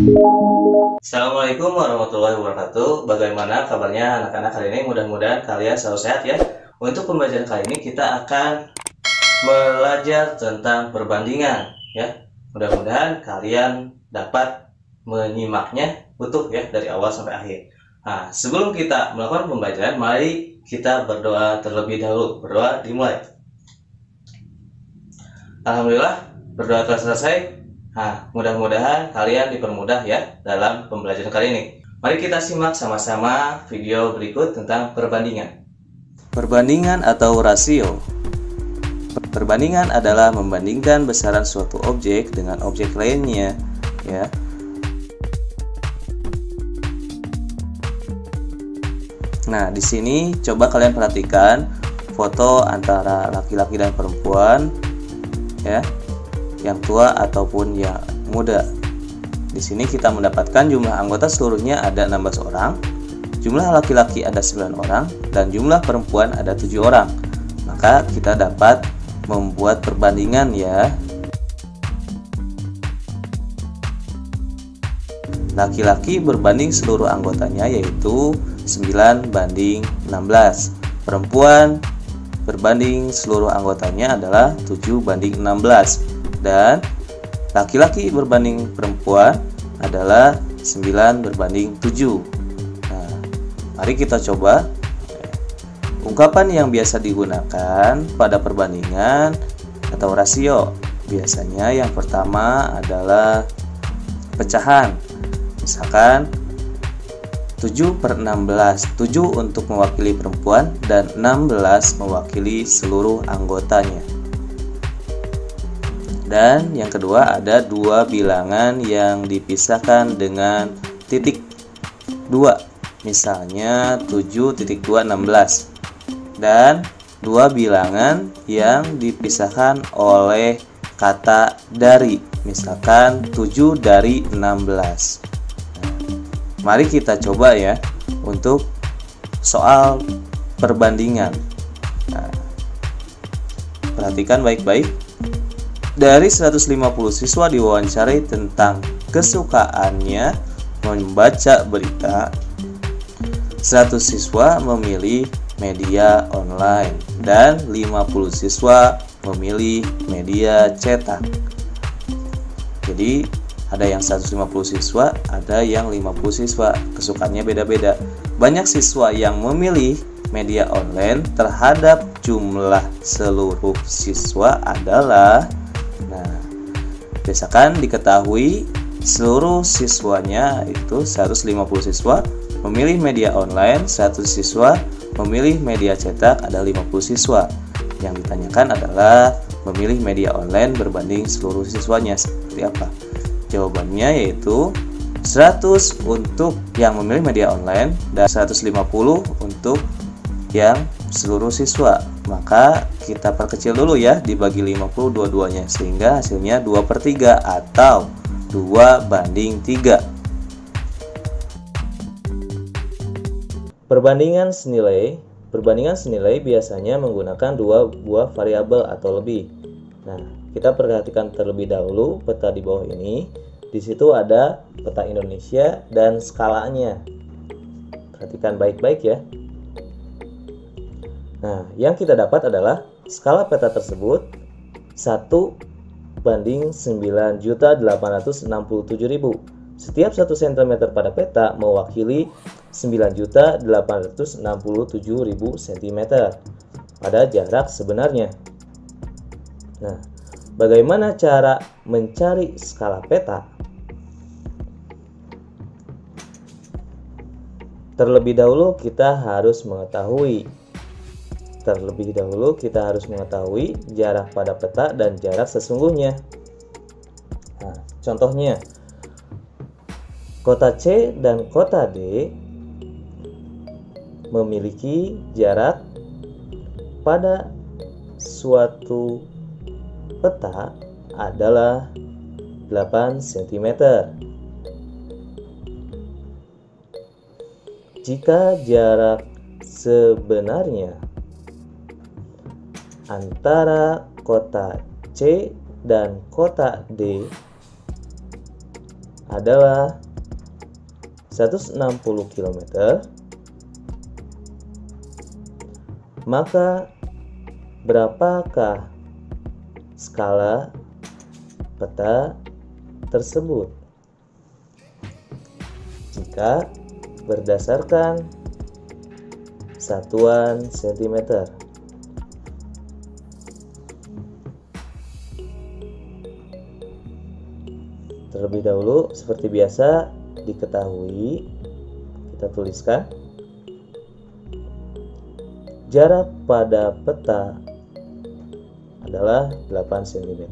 Assalamualaikum warahmatullahi wabarakatuh. Bagaimana kabarnya anak-anak hari ini? Mudah-mudahan kalian selalu sehat ya. Untuk pembelajaran kali ini kita akan belajar tentang perbandingan ya. Mudah-mudahan kalian dapat menyimaknya utuh ya dari awal sampai akhir. Nah, sebelum kita melakukan pembelajaran, mari kita berdoa terlebih dahulu. Berdoa dimulai. Alhamdulillah, berdoa telah selesai. Nah, mudah-mudahan kalian dipermudah ya dalam pembelajaran kali ini. Mari kita simak sama-sama video berikut tentang perbandingan. Perbandingan atau rasio. Perbandingan adalah membandingkan besaran suatu objek dengan objek lainnya, ya. Nah, di sini coba kalian perhatikan foto antara laki-laki dan perempuan, ya. Yang tua ataupun yang muda. Di sini kita mendapatkan jumlah anggota seluruhnya ada 16 orang, jumlah laki-laki ada 9 orang, dan jumlah perempuan ada 7 orang. Maka kita dapat membuat perbandingan ya. Laki-laki berbanding seluruh anggotanya yaitu 9 banding 16. Perempuan berbanding seluruh anggotanya adalah 7 banding 16. Dan laki-laki berbanding perempuan adalah 9 berbanding 7. Nah, mari kita coba. Ungkapan yang biasa digunakan pada perbandingan atau rasio. Biasanya yang pertama adalah pecahan. Misalkan 7/16. 7 untuk mewakili perempuan dan 16 mewakili seluruh anggotanya. Dan yang kedua ada dua bilangan yang dipisahkan dengan titik 2. Misalnya 7.216. Dan dua bilangan yang dipisahkan oleh kata dari. Misalkan 7 dari 16. Nah, mari kita coba ya untuk soal perbandingan. Nah, perhatikan baik-baik. Dari 150 siswa diwawancarai tentang kesukaannya membaca berita, 100 siswa memilih media online dan 50 siswa memilih media cetak. Jadi ada yang 150 siswa, ada yang 50 siswa, kesukaannya beda-beda. Banyak siswa yang memilih media online terhadap jumlah seluruh siswa adalah, nah, biasakan diketahui seluruh siswanya itu 150 siswa memilih media online, 100 siswa memilih media cetak, ada 50 siswa. Yang ditanyakan adalah memilih media online berbanding seluruh siswanya seperti apa? Jawabannya yaitu 100 untuk yang memilih media online dan 150 untuk yang seluruh siswa. Maka kita perkecil dulu ya, dibagi 50 dua-duanya sehingga hasilnya 2/3 atau 2/3. Perbandingan senilai biasanya menggunakan dua buah variabel atau lebih. Nah, kita perhatikan terlebih dahulu peta di bawah ini. Di situ ada peta Indonesia dan skalanya. Perhatikan baik-baik ya. Nah, yang kita dapat adalah skala peta tersebut 1/9.867.000. Setiap 1 cm pada peta mewakili 9.867.000 cm pada jarak sebenarnya. Nah, bagaimana cara mencari skala peta? Terlebih dahulu kita harus mengetahui jarak pada peta dan jarak sesungguhnya. Nah, contohnya kota C dan kota D memiliki jarak pada suatu peta adalah 8 cm. Jika jarak sebenarnya antara kota C dan kota D adalah 160 km, maka berapakah skala peta tersebut? Jika berdasarkan satuan cm. Terlebih dahulu, seperti biasa diketahui, kita tuliskan jarak pada peta adalah 8 cm.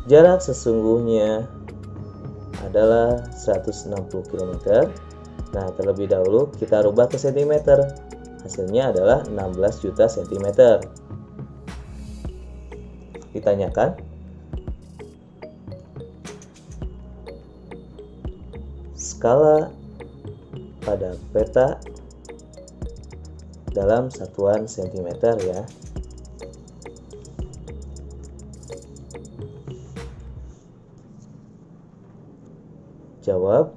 Jarak sesungguhnya adalah 160 km. Nah, terlebih dahulu kita rubah ke cm. Hasilnya adalah 16 juta cm. Ditanyakan, skala pada peta dalam satuan cm ya. Jawab.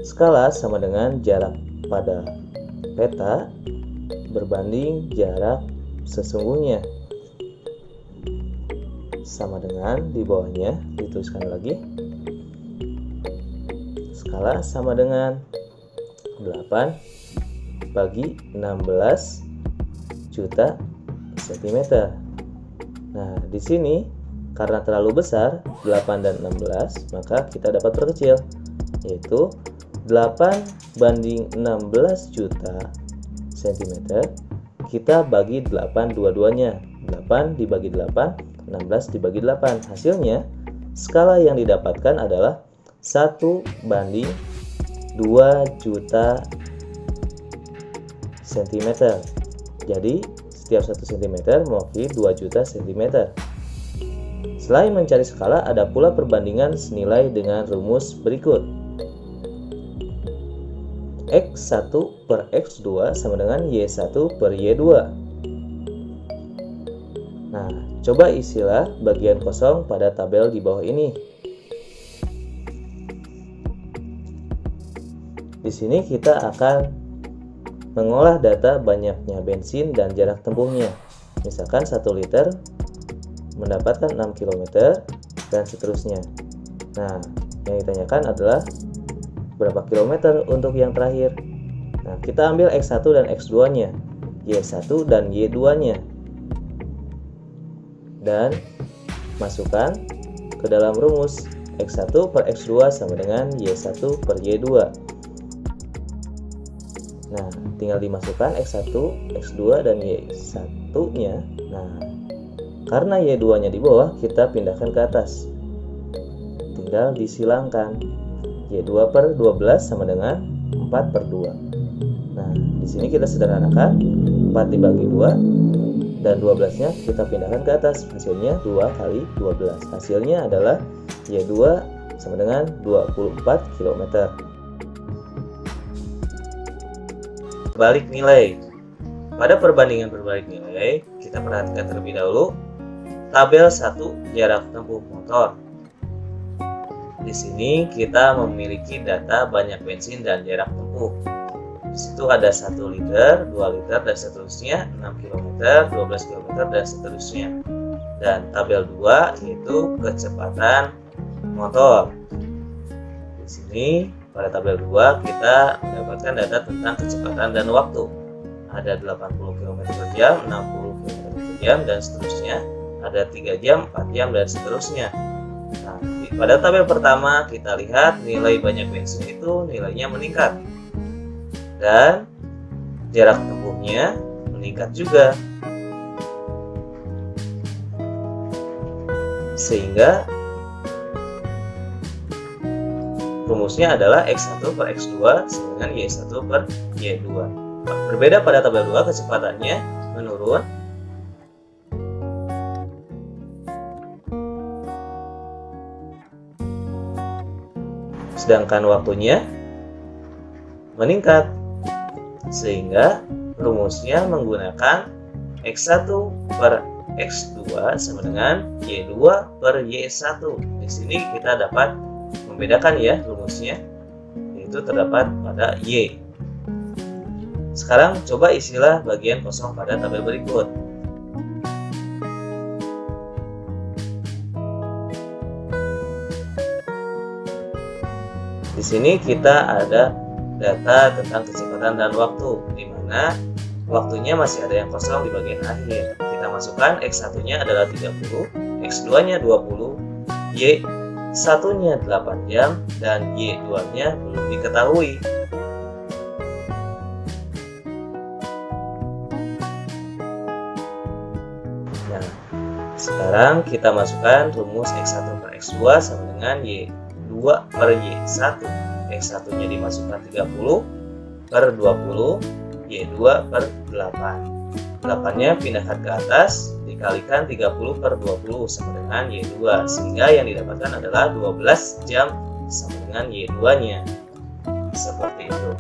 Skala sama dengan jarak pada peta berbanding jarak sesungguhnya. Sama dengan di bawahnya, dituliskan lagi. Skala sama dengan 8 bagi 16 juta cm. Nah, di sini karena terlalu besar 8 dan 16, maka kita dapat perkecil, yaitu 8 banding 16 juta cm. Kita bagi 8 dua-duanya. 8 dibagi 8, 16 dibagi 8. Hasilnya skala yang didapatkan adalah 1 banding 2 juta cm. Jadi setiap 1 cm mewakili 2 juta cm. Selain mencari skala, ada pula perbandingan senilai dengan rumus berikut. X1 per X2 sama dengan Y1 per Y2. Nah, coba isilah bagian kosong pada tabel di bawah ini. Di sini kita akan mengolah data banyaknya bensin dan jarak tempuhnya. Misalkan 1 liter mendapatkan 6 km dan seterusnya. Nah, yang ditanyakan adalah berapa kilometer untuk yang terakhir. Nah, kita ambil X1 dan X2-nya, Y1 dan Y2-nya, dan masukkan ke dalam rumus. X1 per X2 sama dengan Y1 per Y2. Nah, tinggal dimasukkan X1, X2, dan Y1-nya. Nah, karena Y2-nya di bawah, kita pindahkan ke atas. Tinggal disilangkan. Y2 per 12 sama dengan 4 per 2. Nah, di sini kita sederhanakan. 4 dibagi 2, dan 12-nya kita pindahkan ke atas. Hasilnya 2 kali 12. Hasilnya adalah Y2 sama dengan 24 km. Balik nilai. Pada perbandingan berbalik nilai, kita perhatikan terlebih dahulu tabel 1 jarak tempuh motor. Di sini kita memiliki data banyak bensin dan jarak tempuh. Di situ ada 1 liter, 2 liter dan seterusnya, 6 km, 12 km dan seterusnya. Dan tabel 2 yaitu kecepatan motor. Di sini pada tabel 2 kita mendapatkan data tentang kecepatan dan waktu. Ada 80 km per jam, 60 km per jam dan seterusnya. Ada 3 jam, 4 jam dan seterusnya. Nah, pada tabel pertama kita lihat nilai banyak bensin itu nilainya meningkat. Dan jarak tempuhnya meningkat juga. Sehingga rumusnya adalah X1 per X2 sama dengan Y1 per Y2. Berbeda pada tabel 2, kecepatannya menurun. Sedangkan waktunya meningkat. Sehingga rumusnya menggunakan X1 per X2 sama dengan Y2 per Y1. Di sini kita dapat membedakan ya rumusnya, yaitu terdapat pada Y. Sekarang coba isilah bagian kosong pada tabel berikut. Di sini kita ada data tentang kecepatan dan waktu, di mana waktunya masih ada yang kosong di bagian akhir. Kita masukkan X1-nya adalah 30, X2-nya 20, Y1-nya 8 jam, dan Y2-nya belum diketahui. Nah, sekarang kita masukkan rumus X1 per X2 sama dengan Y2 per Y1. X1-nya dimasukkan 30 per 20, Y2 per 8. 8-nya pindahkan ke atas, dikalikan 30 per 20 sama dengan Y2, sehingga yang didapatkan adalah 12 jam sama dengan Y2-nya. Seperti itu.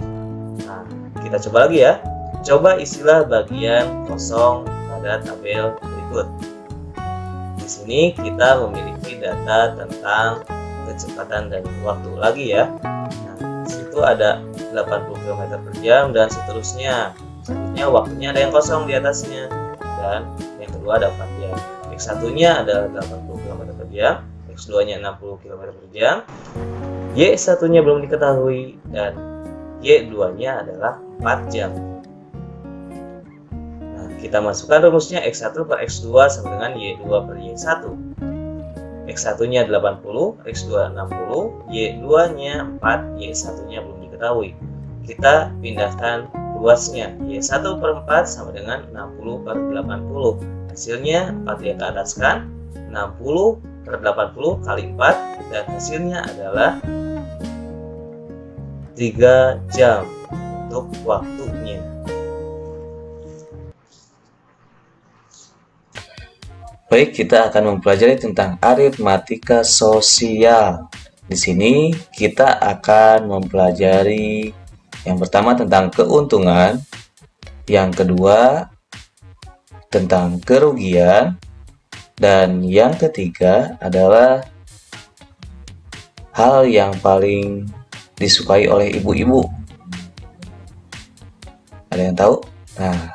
Nah, kita coba lagi ya. Coba isilah bagian kosong pada tabel berikut. Di sini kita memiliki data tentang kecepatan dan waktu lagi ya. Nah, di situ ada 80 km per jam dan seterusnya. Selanjutnya waktunya ada yang kosong di atasnya, dan yang kedua ada 4 jam. X1-nya adalah 80 km per jam, X2-nya 60 km per jam, Y1-nya belum diketahui, dan Y2-nya adalah 4 jam. Nah, kita masukkan rumusnya X1 per X2 sama dengan Y2 per Y1. X1-nya 80, X2 60, Y2-nya 4, Y1-nya belum diketahui. Kita pindahkan luasnya, Y1 per 4 sama dengan 60 per 80. Hasilnya 4 diataskan, 60 per 80 kali 4, dan hasilnya adalah 3 jam untuk waktunya. Baik, kita akan mempelajari tentang aritmatika sosial. Di sini kita akan mempelajari yang pertama tentang keuntungan, yang kedua tentang kerugian, dan yang ketiga adalah hal yang paling disukai oleh ibu-ibu. Ada yang tahu? Nah,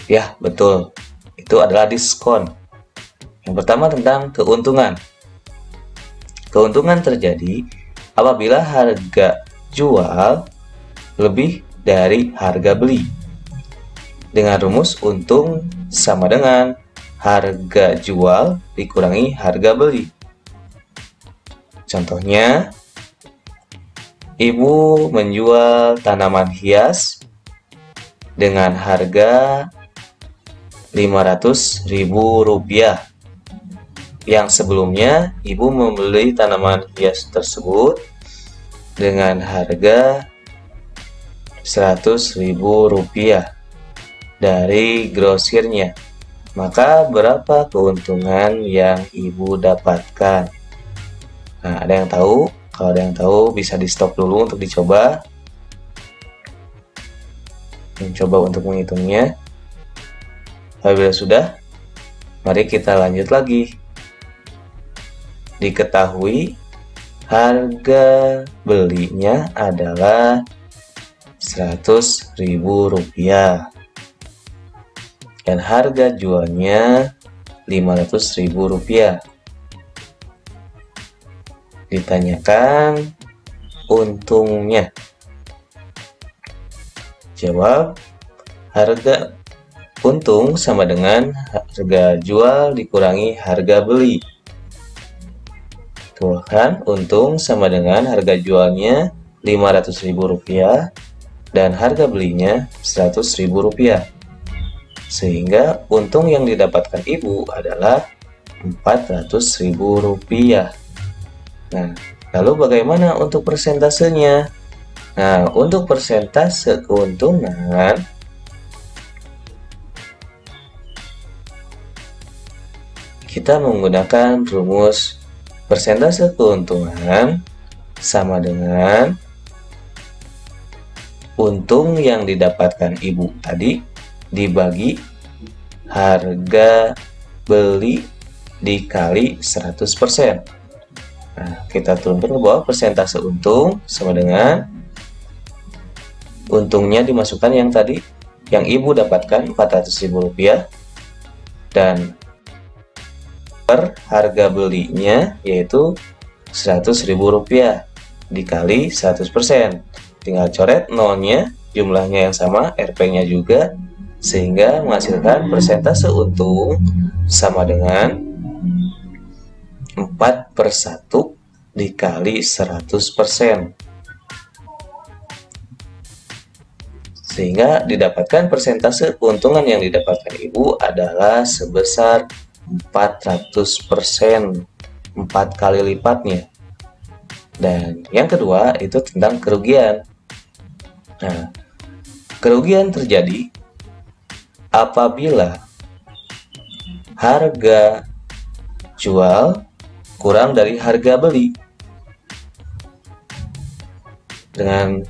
ya betul, itu adalah diskon. Yang pertama tentang keuntungan. Keuntungan terjadi apabila harga jual lebih dari harga beli. Dengan rumus untung sama dengan harga jual dikurangi harga beli. Contohnya, ibu menjual tanaman hias dengan harga Rp500.000. Yang sebelumnya ibu membeli tanaman hias tersebut dengan harga Rp100.000 dari grosirnya. Maka berapa keuntungan yang ibu dapatkan? Nah, ada yang tahu? Kalau ada yang tahu bisa di stop dulu untuk dicoba. Mencoba untuk menghitungnya. Apabila sudah, mari kita lanjut lagi. Diketahui harga belinya adalah Rp100.000 dan harga jualnya Rp500.000. Ditanyakan untungnya. Jawab, harga untung sama dengan harga jual dikurangi harga beli. Tuh kan, untung sama dengan harga jualnya Rp500.000 dan harga belinya Rp100.000. Sehingga untung yang didapatkan ibu adalah Rp400.000. Nah, lalu bagaimana untuk persentasenya? Nah, untuk persentase keuntungan, kita menggunakan rumus persentase keuntungan sama dengan untung yang didapatkan ibu tadi dibagi harga beli dikali 100%. Nah, kita turunkan ke bawah, persentase untung sama dengan untungnya dimasukkan yang tadi, yang ibu dapatkan Rp400.000, dan per harga belinya yaitu Rp100.000 dikali 100%. Tinggal coret nolnya, jumlahnya yang sama, Rp-nya juga, sehingga menghasilkan persentase untung sama dengan 4/1 dikali 100%. Sehingga didapatkan persentase keuntungan yang didapatkan ibu adalah sebesar 400%, 4 kali lipatnya. Dan yang kedua itu tentang kerugian. Nah, kerugian terjadi apabila harga jual kurang dari harga beli. Dengan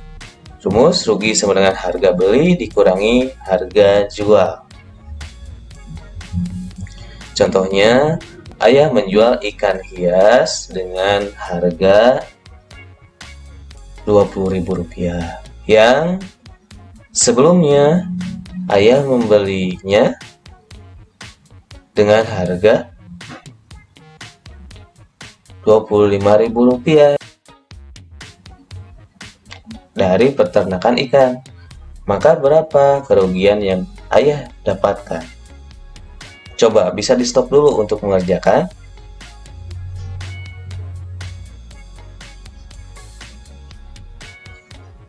rumus rugi sama dengan harga beli dikurangi harga jual. Contohnya, ayah menjual ikan hias dengan harga Rp20.000 yang sebelumnya ayah membelinya dengan harga Rp25.000 dari peternakan ikan. Maka berapa kerugian yang ayah dapatkan? Coba bisa di stop dulu untuk mengerjakan.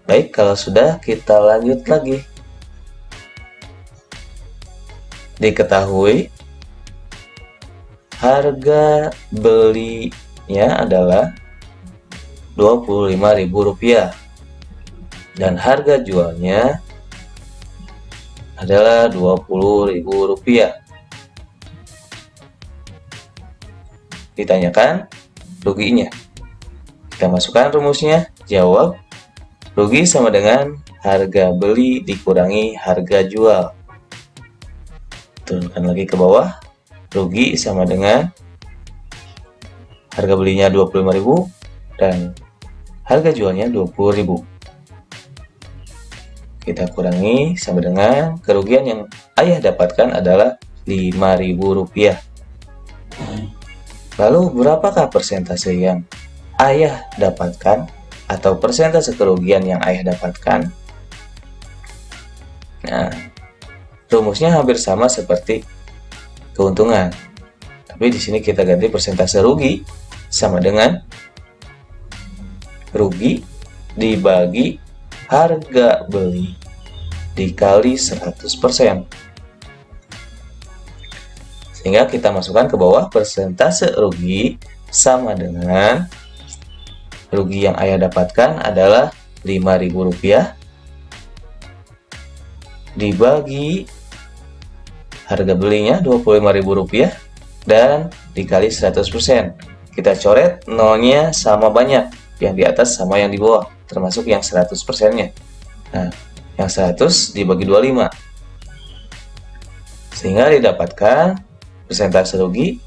Baik, kalau sudah kita lanjut lagi. Diketahui harga belinya adalah Rp25.000 dan harga jualnya adalah Rp20.000. Ditanyakan ruginya. Kita masukkan rumusnya, jawab rugi sama dengan harga beli dikurangi harga jual. Turunkan lagi ke bawah, rugi sama dengan harga belinya Rp25.000 dan harga jualnya Rp20.000. Kita kurangi sama dengan kerugian yang ayah dapatkan adalah Rp5.000. Lalu berapakah persentase yang ayah dapatkan atau persentase kerugian yang ayah dapatkan? Nah, rumusnya hampir sama seperti keuntungan. Tapi di sini kita ganti persentase rugi sama dengan rugi dibagi harga beli dikali 100%. Sehingga kita masukkan ke bawah, persentase rugi sama dengan rugi yang ayah dapatkan adalah Rp5.000 dibagi harga belinya Rp25.000 dan dikali 100%. Kita coret nolnya sama banyak, yang di atas sama yang di bawah, termasuk yang 100%-nya. Nah, yang 100 dibagi 25. Sehingga didapatkan persentase rugi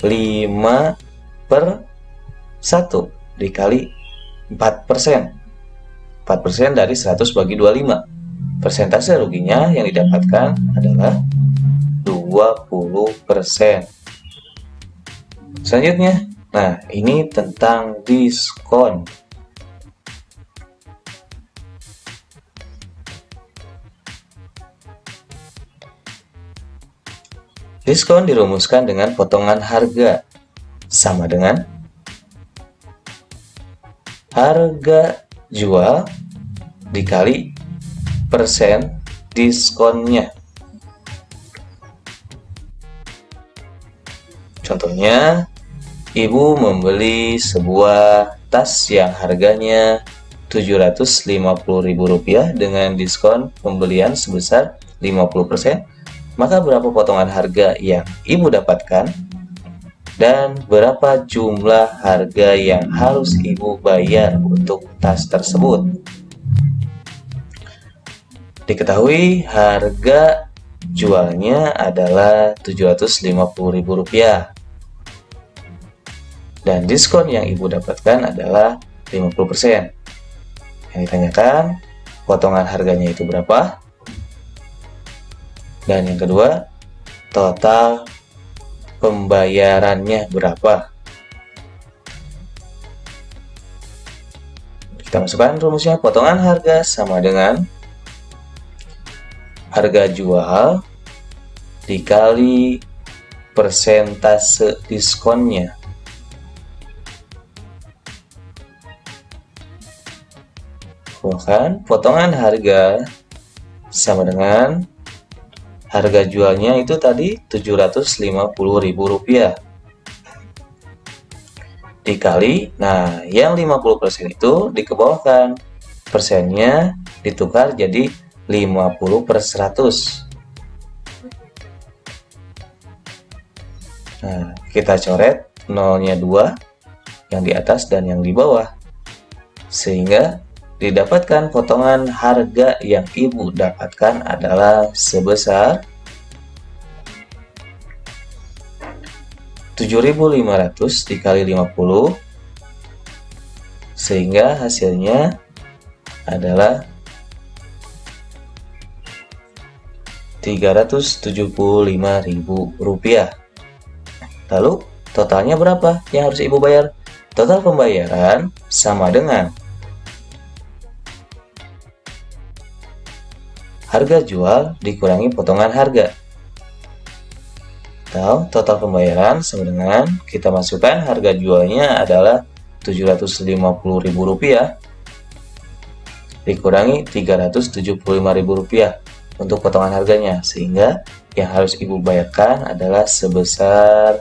5/1 dikali 4%. 4% dari 100 bagi 25. Persentase ruginya yang didapatkan adalah 20%. Selanjutnya, nah ini tentang diskon. Diskon dirumuskan dengan potongan harga sama dengan harga jual dikali persen diskonnya. Contohnya, ibu membeli sebuah tas yang harganya Rp750.000 dengan diskon pembelian sebesar 50%. Maka berapa potongan harga yang ibu dapatkan dan berapa jumlah harga yang harus ibu bayar untuk tas tersebut? Diketahui harga jualnya adalah Rp750.000 dan diskon yang ibu dapatkan adalah 50%. Yang ditanyakan, potongan harganya itu berapa? Dan yang kedua, total pembayarannya berapa? Kita masukkan rumusnya. Potongan harga sama dengan harga jual dikali persentase diskonnya. Bukan, potongan harga sama dengan harga jualnya itu tadi Rp750.000 dikali, nah yang 50% itu dikebawahkan, persennya ditukar jadi 50/100. Nah, kita coret nolnya 2 yang di atas dan yang di bawah, sehingga didapatkan potongan harga yang ibu dapatkan adalah sebesar 7.500 dikali 50, sehingga hasilnya adalah Rp375.000. Lalu totalnya berapa yang harus ibu bayar? Total pembayaran sama dengan harga jual dikurangi potongan harga, atau total pembayaran sama dengan, kita masukkan harga jualnya adalah Rp750.000 dikurangi Rp375.000 untuk potongan harganya, sehingga yang harus ibu bayarkan adalah sebesar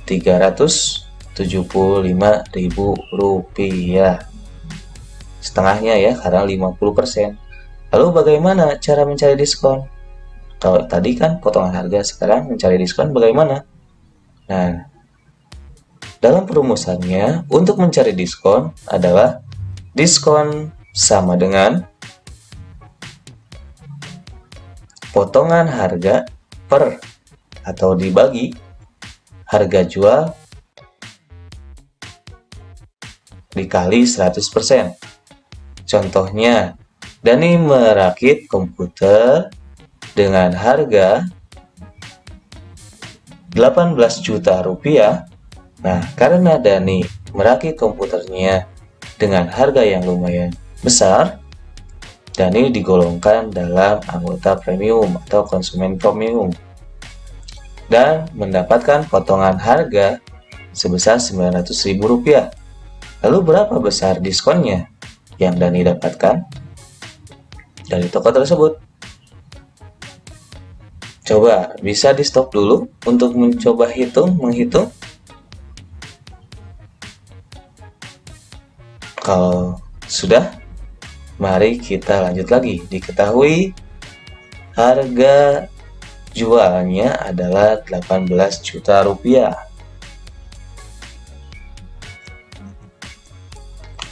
Rp375.000, setengahnya ya, karena 50%. Lalu bagaimana cara mencari diskon? Kalau tadi kan potongan harga, sekarang mencari diskon bagaimana? Nah, dalam perumusannya untuk mencari diskon adalah diskon sama dengan potongan harga per atau dibagi harga jual dikali 100%. Contohnya, Dani merakit komputer dengan harga Rp18 juta. Nah, karena Dani merakit komputernya dengan harga yang lumayan besar, Dani digolongkan dalam anggota premium atau konsumen premium dan mendapatkan potongan harga sebesar Rp900.000. Lalu berapa besar diskonnya yang Dani dapatkan dari toko tersebut? Coba bisa di stop dulu untuk mencoba menghitung. Kalau sudah, mari kita lanjut lagi. Diketahui harga jualnya adalah Rp18 juta.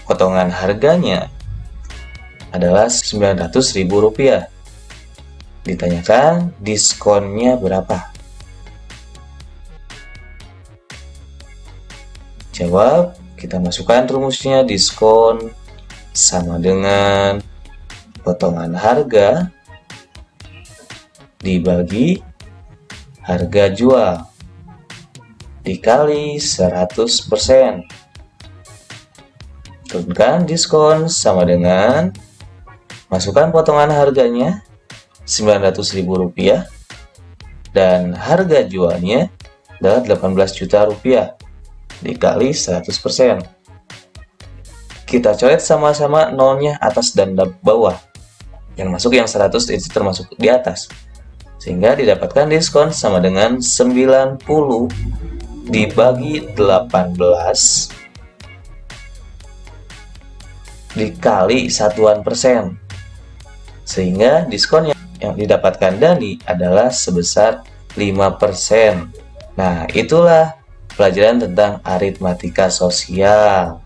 Potongan harganya adalah Rp900.000. Ditanyakan diskonnya berapa? Jawab, kita masukkan rumusnya. Diskon sama dengan potongan harga dibagi harga jual dikali 100%. Turunkan diskon sama dengan, masukkan potongan harganya Rp900.000 dan harga jualnya adalah Rp18 juta dikali 100%. Kita coret sama-sama nolnya atas dan bawah. Yang masuk yang 100 itu termasuk di atas, sehingga didapatkan diskon sama dengan 90 dibagi 18 dikali satuan persen, sehingga diskon yang didapatkan Dani adalah sebesar 5%. Nah, itulah pelajaran tentang aritmatika sosial.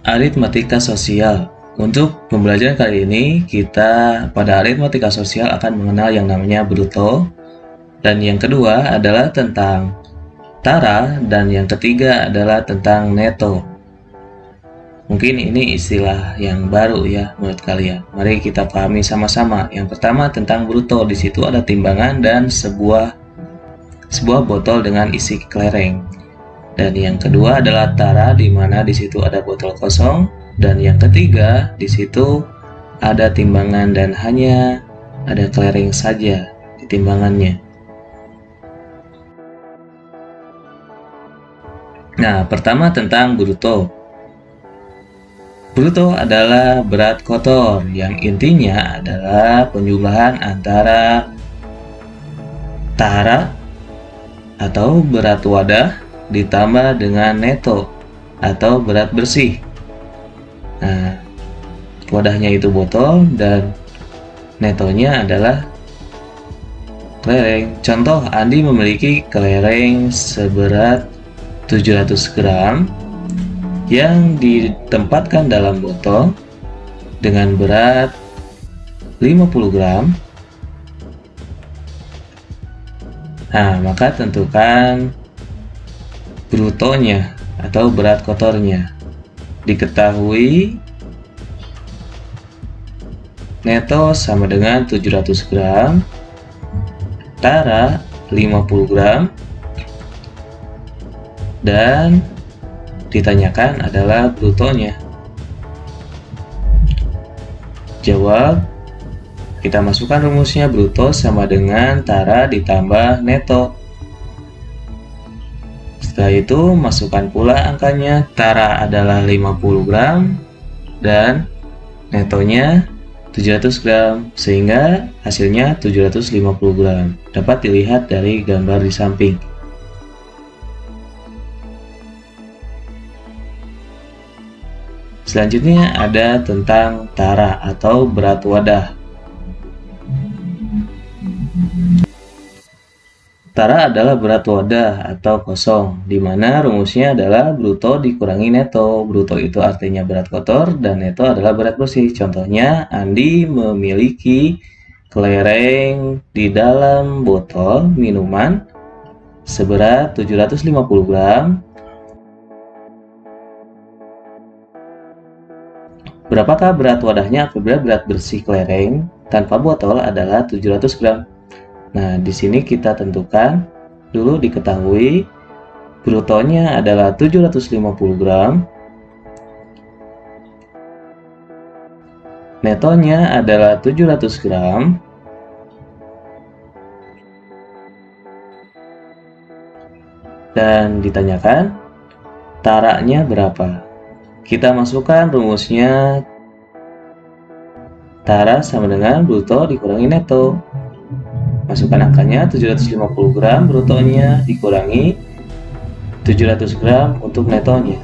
Aritmatika sosial Untuk pembelajaran kali ini, kita pada aritmatika sosial akan mengenal yang namanya bruto, dan yang kedua adalah tentang tara, dan yang ketiga adalah tentang neto. Mungkin ini istilah yang baru ya menurut kalian. Mari kita pahami sama-sama. Yang pertama tentang bruto, di situ ada timbangan dan sebuah botol dengan isi kelereng. Dan yang kedua adalah tara, di mana di situ ada botol kosong. Dan yang ketiga, di situ ada timbangan dan hanya ada kelereng saja di timbangannya. Nah, pertama tentang bruto. Bruto adalah berat kotor yang intinya adalah penjumlahan antara tara atau berat wadah ditambah dengan neto atau berat bersih. Nah, wadahnya itu botol dan netonya adalah kelereng. Contoh, Andi memiliki kelereng seberat 700 gram yang ditempatkan dalam botol dengan berat 50 gram. Nah, maka tentukan brutonya atau berat kotornya. Diketahui neto sama dengan 700 gram, tara 50 gram, dan ditanyakan adalah brutonya. Jawab, kita masukkan rumusnya, bruto sama dengan tara ditambah neto. Setelah itu masukkan pula angkanya, tara adalah 50 gram dan netonya 700 gram, sehingga hasilnya 750 gram. Dapat dilihat dari gambar di samping. Selanjutnya ada tentang tara atau berat wadah. Tara adalah berat wadah atau kosong, di mana rumusnya adalah bruto dikurangi neto. Bruto itu artinya berat kotor dan neto adalah berat bersih. Contohnya, Andi memiliki kelereng di dalam botol minuman seberat 750 gram. Berapakah berat wadahnya apabila berat bersih kelereng tanpa botol adalah 700 gram? Nah, di sini kita tentukan dulu, diketahui brutonya adalah 750 gram. Netonya adalah 700 gram. Dan ditanyakan taranya berapa? Kita masukkan rumusnya, tara sama dengan bruto dikurangi neto. Masukkan angkanya, 750 gram brutonya dikurangi 700 gram untuk netonya,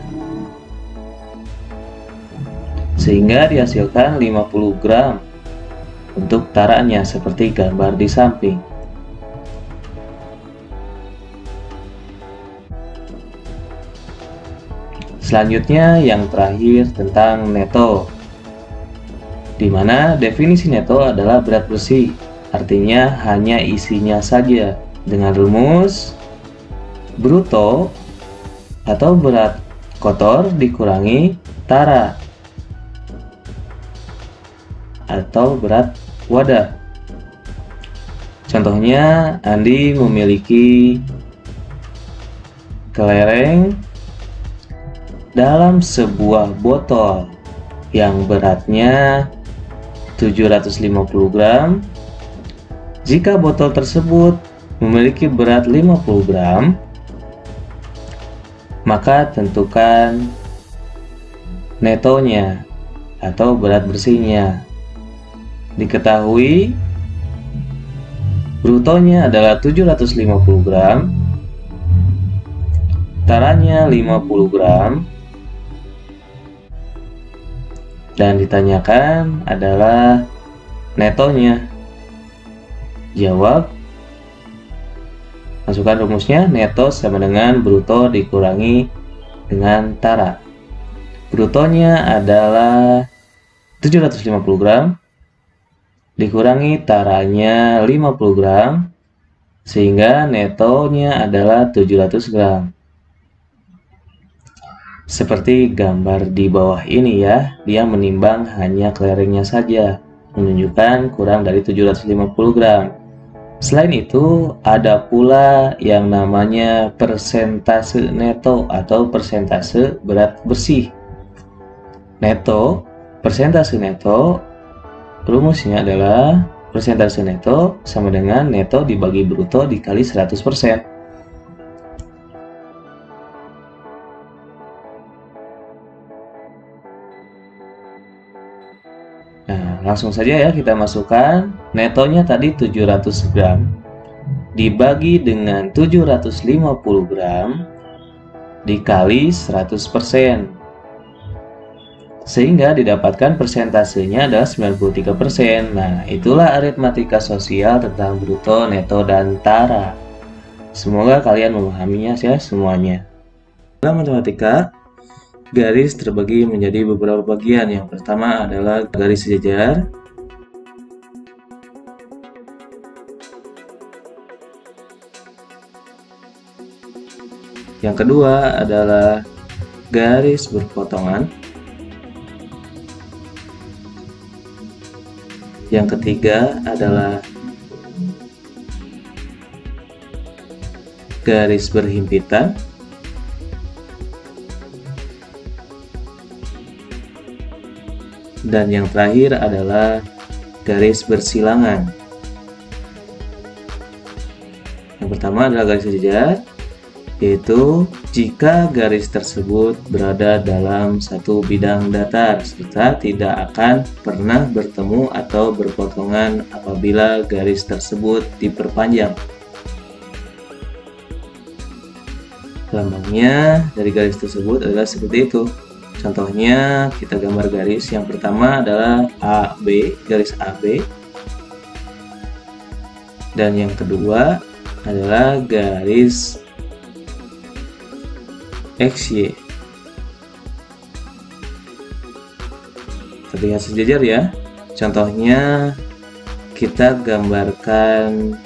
sehingga dihasilkan 50 gram untuk taranya seperti gambar di samping. Selanjutnya yang terakhir tentang neto, di mana definisi neto adalah berat bersih, artinya hanya isinya saja, dengan rumus bruto atau berat kotor dikurangi tara atau berat wadah. Contohnya, Andi memiliki kelereng dalam sebuah botol yang beratnya 750 gram. Jika botol tersebut memiliki berat 50 gram, maka tentukan netonya atau berat bersihnya. Diketahui brutonya adalah 750 gram, taranya 50 gram, dan ditanyakan adalah netonya. Jawab, masukkan rumusnya, neto sama dengan bruto dikurangi dengan tara. Brutonya adalah 750 gram dikurangi taranya 50 gram sehingga netonya adalah 700 gram. Seperti gambar di bawah ini ya, dia menimbang hanya kelerengnya saja, menunjukkan kurang dari 750 gram. Selain itu, ada pula yang namanya persentase neto atau persentase berat bersih. Neto, persentase neto, rumusnya adalah persentase neto sama dengan neto dibagi bruto dikali 100%. Nah, langsung saja ya kita masukkan. Netonya tadi 700 gram dibagi dengan 750 gram dikali 100%. Sehingga didapatkan persentasenya adalah 93%. Nah, itulah aritmatika sosial tentang bruto, neto, dan tara. Semoga kalian memahaminya ya semuanya. Dalam matematika, garis terbagi menjadi beberapa bagian. Yang pertama adalah garis sejajar. Yang kedua adalah garis berpotongan. Yang ketiga adalah garis berhimpitan. Dan yang terakhir adalah garis bersilangan. Yang pertama adalah garis sejajar, yaitu jika garis tersebut berada dalam satu bidang datar serta tidak akan pernah bertemu atau berpotongan apabila garis tersebut diperpanjang. Lambangnya dari garis tersebut adalah seperti itu. Contohnya kita gambar garis. Yang pertama adalah AB, garis AB. Dan yang kedua adalah garis XY. Terlihat sejajar ya. Contohnya kita gambarkan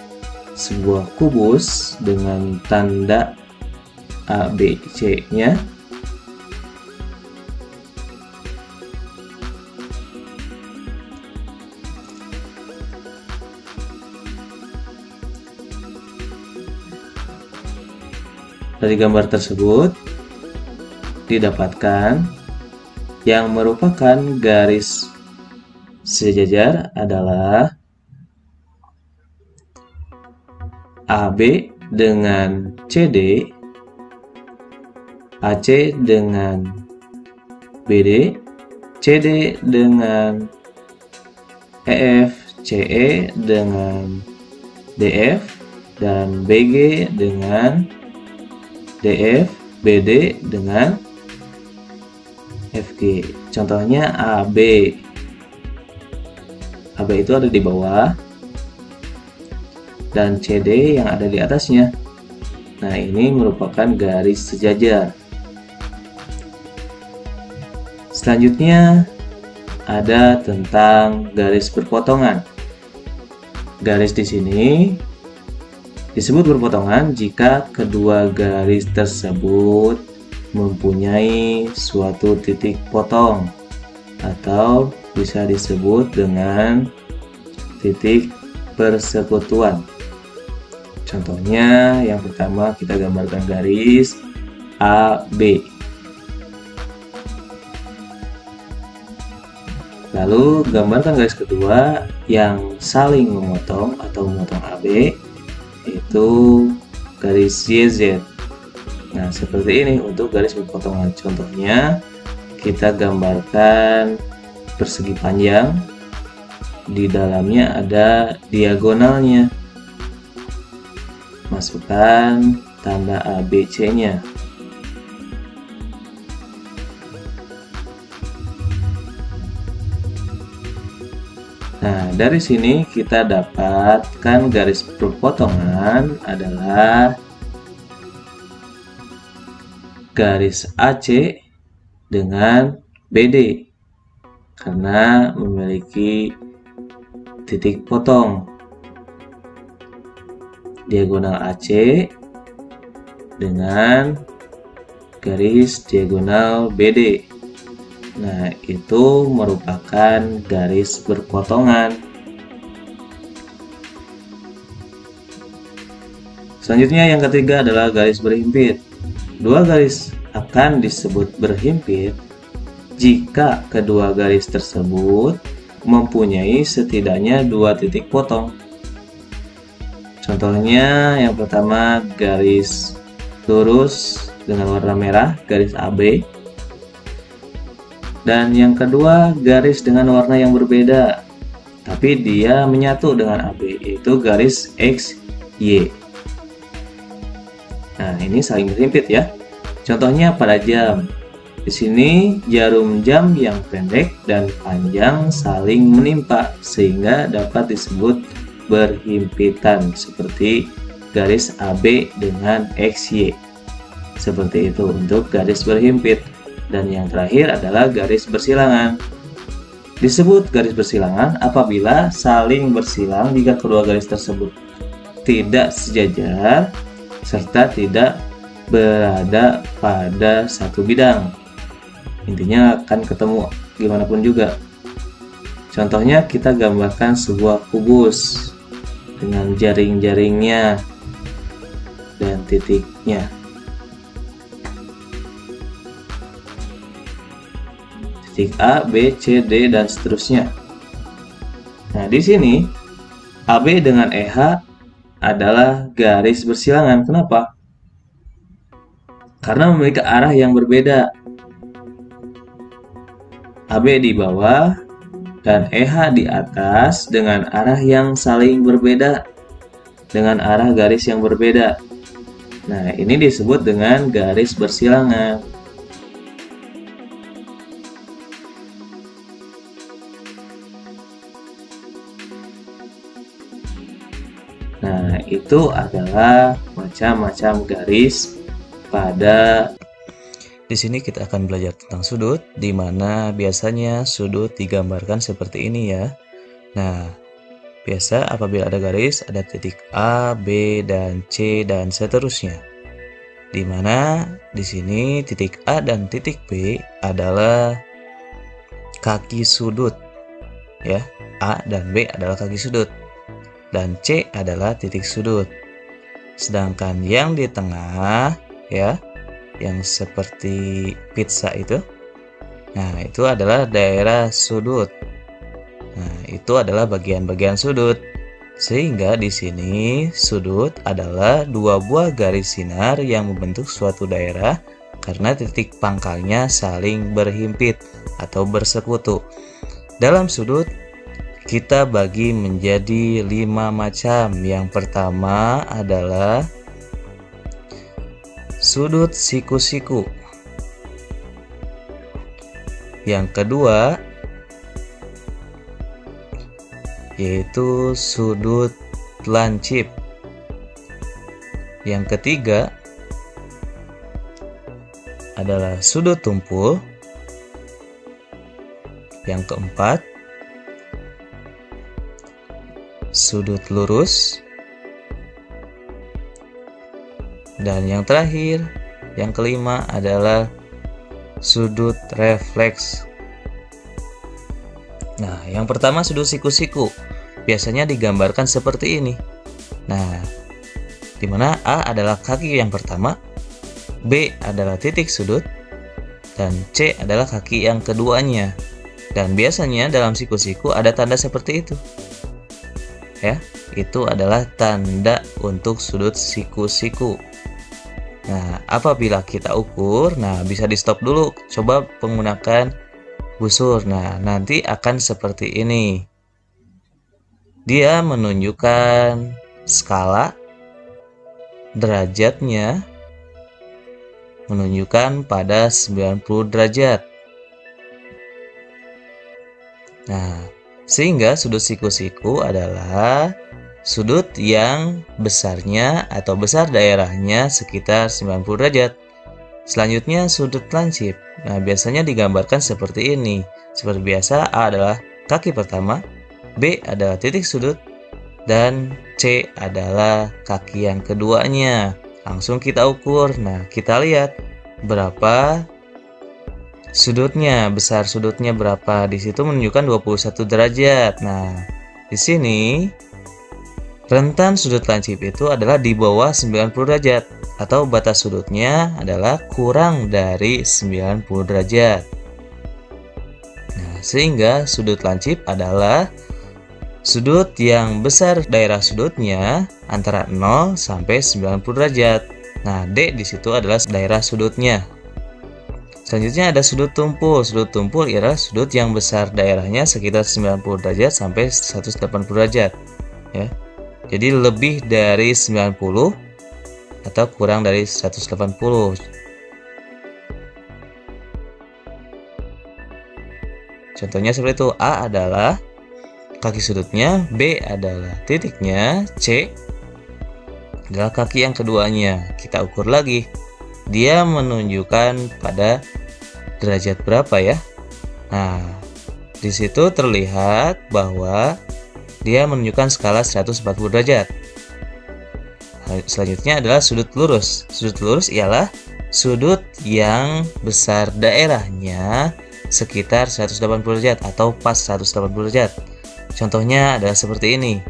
sebuah kubus dengan tanda ABC-nya. Dari gambar tersebut didapatkan yang merupakan garis sejajar adalah AB dengan CD, AC dengan BD, CD dengan EF, CE dengan DF, dan BG dengan DF, BD dengan FG. Contohnya AB. AB itu ada di bawah dan CD yang ada di atasnya. Nah, ini merupakan garis sejajar. Selanjutnya ada tentang garis berpotongan. Garis di sini disebut berpotongan jika kedua garis tersebut mempunyai suatu titik potong atau bisa disebut dengan titik persekutuan. Contohnya yang pertama kita gambarkan garis AB. Lalu gambarkan garis kedua yang saling memotong atau memotong AB, yaitu garis YZ. Nah, seperti ini untuk garis berpotongan. Contohnya kita gambarkan persegi panjang, di dalamnya ada diagonalnya. Masukkan tanda ABC-nya. Nah, dari sini kita dapatkan garis perpotongan adalah garis AC dengan BD. karena memiliki titik potong diagonal AC dengan garis diagonal BD. Nah, itu merupakan garis berpotongan. Selanjutnya yang ketiga adalah garis berhimpit. Dua garis akan disebut berhimpit jika kedua garis tersebut mempunyai setidaknya dua titik potong. Contohnya yang pertama garis lurus dengan warna merah, garis AB. Dan yang kedua garis dengan warna yang berbeda, tapi dia menyatu dengan AB, yaitu garis XY. Nah, ini saling berhimpit ya. Contohnya pada jam. Di sini jarum jam yang pendek dan panjang saling menimpa sehingga dapat disebut berhimpitan, seperti garis AB dengan XY. Seperti itu untuk garis berhimpit. Dan yang terakhir adalah garis bersilangan. Disebut garis bersilangan apabila saling bersilang jika kedua garis tersebut tidak sejajar serta tidak berada pada satu bidang. Intinya akan ketemu gimana pun juga. Contohnya kita gambarkan sebuah kubus dengan jaring-jaringnya dan titiknya. Titik A, B, C, D, dan seterusnya. Nah, di sini AB dengan EH adalah garis bersilangan. Kenapa? Karena memiliki arah yang berbeda. AB di bawah dan EH di atas dengan arah yang saling berbeda, dengan arah garis yang berbeda. Nah, ini disebut dengan garis bersilangan. Nah, itu adalah macam-macam garis pada. Di sini kita akan belajar tentang sudut, di mana biasanya sudut digambarkan seperti ini ya. Nah, biasa apabila ada garis, ada titik A, B, dan C, dan seterusnya. Di mana di sini titik A dan titik B adalah kaki sudut, ya. A dan B adalah kaki sudut. Dan C adalah titik sudut. Sedangkan yang di tengah ya, yang seperti pizza itu, nah itu adalah daerah sudut. Nah, itu adalah bagian-bagian sudut. Sehingga di sini sudut adalah dua buah garis sinar yang membentuk suatu daerah karena titik pangkalnya saling berhimpit atau bersekutu. Dalam sudut kita bagi menjadi 5 macam. Yang pertama adalah sudut siku-siku. Yang kedua yaitu sudut lancip. Yang ketiga adalah sudut tumpul. Yang keempat sudut lurus. Dan yang terakhir, yang kelima adalah sudut refleks. Nah, yang pertama sudut siku-siku. Biasanya digambarkan seperti ini. Nah, di mana A adalah kaki yang pertama, B adalah titik sudut, dan C adalah kaki yang keduanya. Dan biasanya dalam siku-siku ada tanda seperti itu. Ya, itu adalah tanda untuk sudut siku-siku. Nah, apabila kita ukur, nah bisa di stop dulu, coba menggunakan busur. Nah, nanti akan seperti ini. Dia menunjukkan skala, derajatnya menunjukkan pada 90 derajat. Nah, sehingga sudut siku-siku adalah sudut yang besarnya atau besar daerahnya sekitar 90 derajat. Selanjutnya sudut lancip. Nah, biasanya digambarkan seperti ini. Seperti biasa, A adalah kaki pertama, B adalah titik sudut, dan C adalah kaki yang keduanya. Langsung kita ukur. Nah, kita lihat berapa sudutnya, besar sudutnya berapa. Di situ menunjukkan 21 derajat. Nah, di sini rentan sudut lancip itu adalah di bawah 90 derajat atau batas sudutnya adalah kurang dari 90 derajat. Nah, sehingga sudut lancip adalah sudut yang besar daerah sudutnya antara 0 sampai 90 derajat. Nah, D di situ adalah daerah sudutnya. Selanjutnya ada sudut tumpul. Sudut tumpul ialah sudut yang besar daerahnya sekitar 90 derajat sampai 180 derajat. Ya. Jadi lebih dari 90 atau kurang dari 180. Contohnya seperti itu. A adalah kaki sudutnya, B adalah titiknya, C adalah kaki yang keduanya. Kita ukur lagi. Dia menunjukkan pada derajat berapa ya? Nah, di situ terlihat bahwa dia menunjukkan skala 140 derajat. Selanjutnya adalah sudut lurus. Sudut lurus ialah sudut yang besar daerahnya sekitar 180 derajat atau pas 180 derajat. Contohnya adalah seperti ini.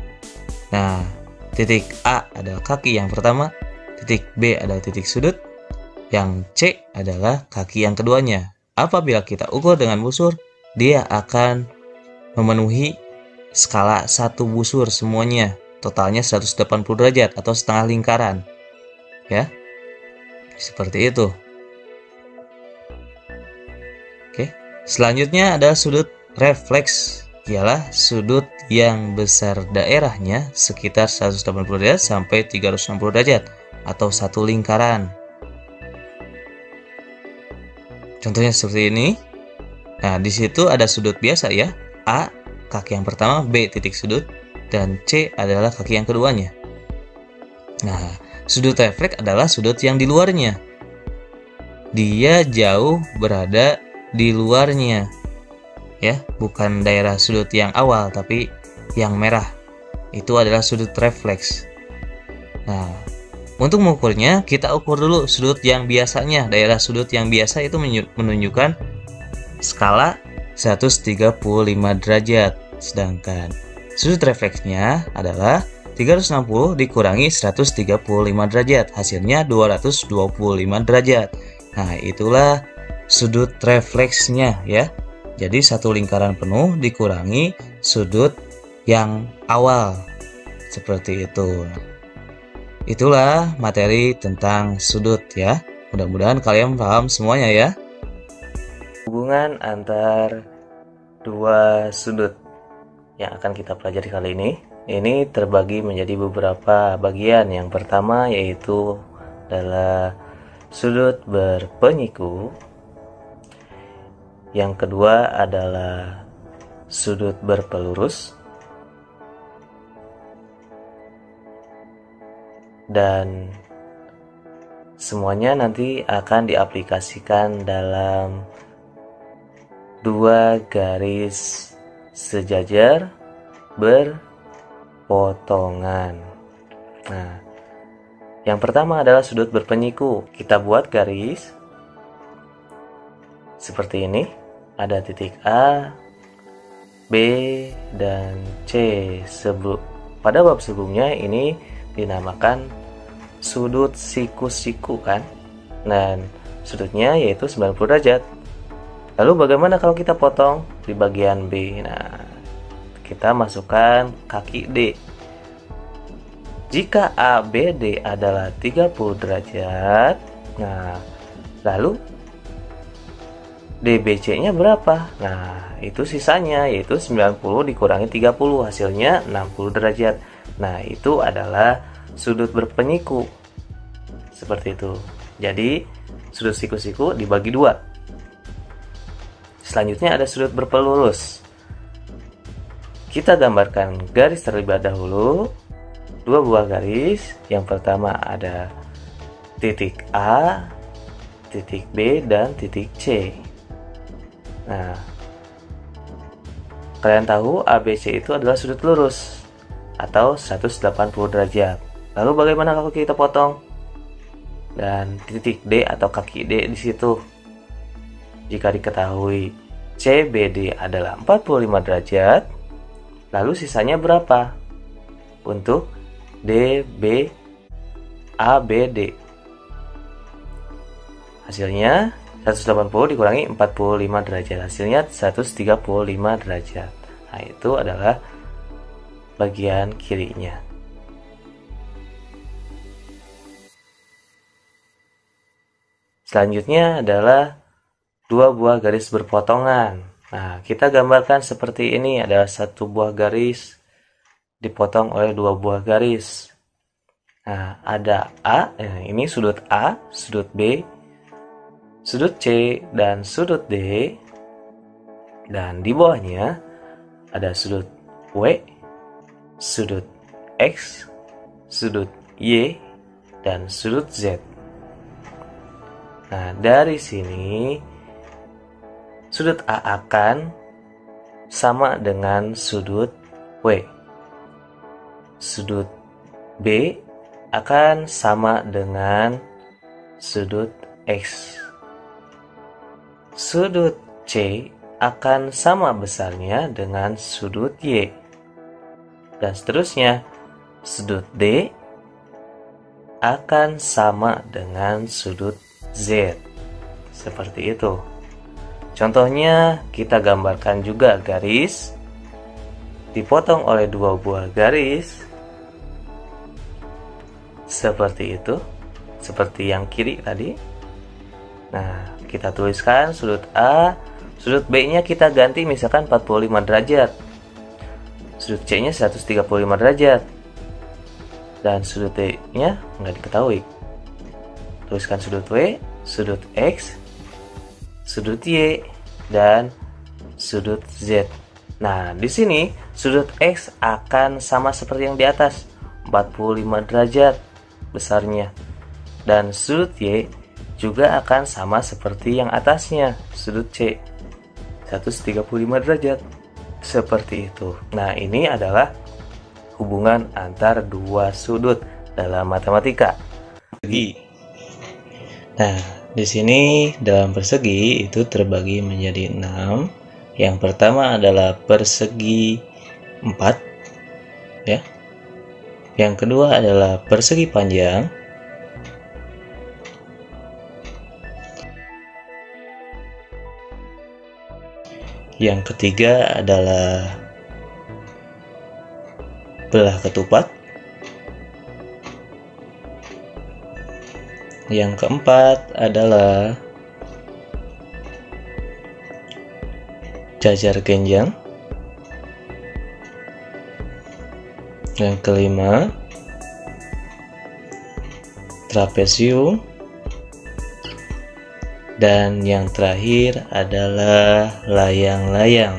Nah, titik A adalah kaki yang pertama, titik B adalah titik sudut, yang C adalah kaki yang keduanya. Apabila kita ukur dengan busur, dia akan memenuhi skala satu busur semuanya. Totalnya 180 derajat atau setengah lingkaran. Ya. Seperti itu. Oke. Selanjutnya ada sudut refleks. Ialah sudut yang besar daerahnya sekitar 180 derajat sampai 360 derajat atau satu lingkaran. Contohnya seperti ini. Nah, di situ ada sudut biasa ya. A kaki yang pertama, B titik sudut, dan C adalah kaki yang keduanya. Nah, sudut refleks adalah sudut yang di luarnya. Dia jauh berada di luarnya. Ya, bukan daerah sudut yang awal, tapi yang merah. Itu adalah sudut refleks. Nah, untuk mengukurnya, kita ukur dulu sudut yang biasanya. Daerah sudut yang biasa itu menunjukkan skala 135 derajat. Sedangkan sudut refleksnya adalah 360 dikurangi 135 derajat. Hasilnya 225 derajat. Nah, itulah sudut refleksnya ya. Jadi satu lingkaran penuh dikurangi sudut yang awal. Seperti itu. Itulah materi tentang sudut ya. Mudah-mudahan kalian paham semuanya ya. Hubungan antar dua sudut yang akan kita pelajari kali ini terbagi menjadi beberapa bagian. Yang pertama yaitu adalah sudut berpenyiku. Yang kedua adalah sudut berpelurus. Dan semuanya nanti akan diaplikasikan dalam dua garis sejajar berpotongan. Nah, yang pertama adalah sudut berpenyiku. Kita buat garis seperti ini. Ada titik A, B, dan C. Pada bab sebelumnya ini dinamakan sudut siku-siku kan. Dan sudutnya yaitu 90 derajat. Lalu bagaimana kalau kita potong di bagian B? Nah, kita masukkan kaki D. Jika ABD adalah 30 derajat, nah, lalu DBC-nya berapa? Nah, itu sisanya yaitu 90 dikurangi 30, hasilnya 60 derajat. Nah, itu adalah sudut berpenyiku. Seperti itu. Jadi, sudut siku-siku dibagi dua. Selanjutnya ada sudut berpelurus. Kita gambarkan garis terlebih dahulu. Dua buah garis. Yang pertama ada titik A, titik B, dan titik C. Nah, kalian tahu ABC itu adalah sudut lurus atau 180 derajat. Lalu bagaimana kalau kita potong? Dan titik D atau kaki D di situ. Jika diketahui CBD adalah 45 derajat, lalu sisanya berapa untuk DB ABD? Hasilnya 180 dikurangi 45 derajat, hasilnya 135 derajat. Nah, itu adalah bagian kirinya. Selanjutnya adalah dua buah garis berpotongan. Nah, kita gambarkan seperti ini, ada satu buah garis dipotong oleh dua buah garis. Nah, ada A, ini sudut A, sudut B, sudut C, dan sudut D. Dan di bawahnya ada sudut W, sudut X, sudut Y, dan sudut Z. Nah, dari sini sudut A akan sama dengan sudut W. Sudut B akan sama dengan sudut X. Sudut C akan sama besarnya dengan sudut Y. Dan seterusnya, sudut D akan sama dengan sudut Z. Seperti itu. Contohnya, kita gambarkan juga garis dipotong oleh dua buah garis. Seperti itu. Seperti yang kiri tadi. Nah, kita tuliskan sudut A, sudut B-nya kita ganti misalkan 45 derajat. Sudut C-nya 135 derajat. Dan sudut D-nya nggak diketahui. Tuliskan sudut W, sudut X, sudut Y, dan sudut Z. Nah, di sini sudut X akan sama seperti yang di atas, 45 derajat besarnya. Dan sudut Y juga akan sama seperti yang atasnya, sudut C, 135 derajat. Seperti itu. Nah, ini adalah hubungan antar dua sudut dalam matematika. Nah, di sini dalam persegi itu terbagi menjadi 6. Yang pertama adalah persegi 4, ya. Yang kedua adalah persegi panjang. Yang ketiga adalah belah ketupat. Yang keempat adalah jajar genjang. Yang kelima, trapesium. Dan yang terakhir adalah layang-layang.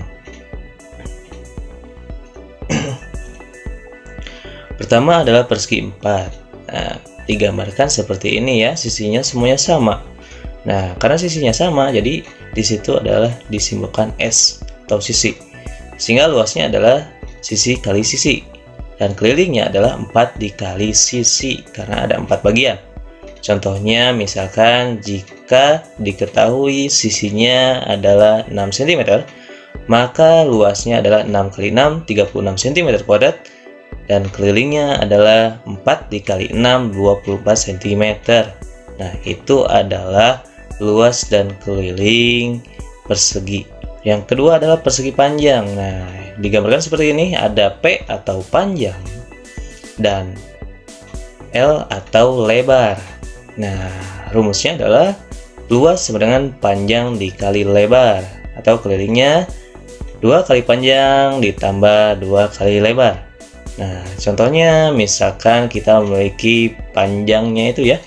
Pertama adalah persegi 4. Nah, digambarkan seperti ini ya, sisinya semuanya sama. Nah, karena sisinya sama, jadi di situ adalah disimbolkan S atau sisi. Sehingga luasnya adalah sisi kali sisi. Dan kelilingnya adalah 4 dikali sisi, karena ada 4 bagian. Contohnya, misalkan jika diketahui sisinya adalah 6 cm, maka luasnya adalah 6 kali 6, 36 cm kuadrat, dan kelilingnya adalah 4 dikali 6, 24 cm. Nah, itu adalah luas dan keliling persegi. Yang kedua adalah persegi panjang. Nah, digambarkan seperti ini, ada P atau panjang dan L atau lebar. Nah, rumusnya adalah luas sama dengan panjang dikali lebar, atau kelilingnya 2 kali panjang ditambah 2 kali lebar. Nah, contohnya misalkan kita memiliki panjangnya itu ya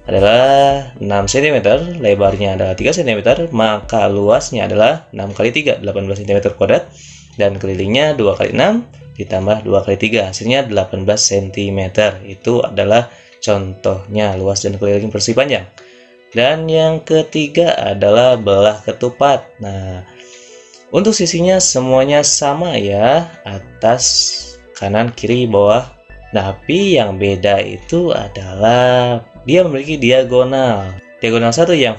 adalah 6 cm, lebarnya adalah 3 cm, maka luasnya adalah 6 kali 3, 18 cm kuadrat, dan kelilingnya 2 kali 6 ditambah 2 kali 3, hasilnya 18 cm. Itu adalah contohnya luas dan keliling persegi panjang. Dan yang ketiga adalah belah ketupat. Nah, untuk sisinya semuanya sama ya, atas, kanan, kiri, bawah. Tapi yang beda itu adalah dia memiliki diagonal. Diagonal 1 yang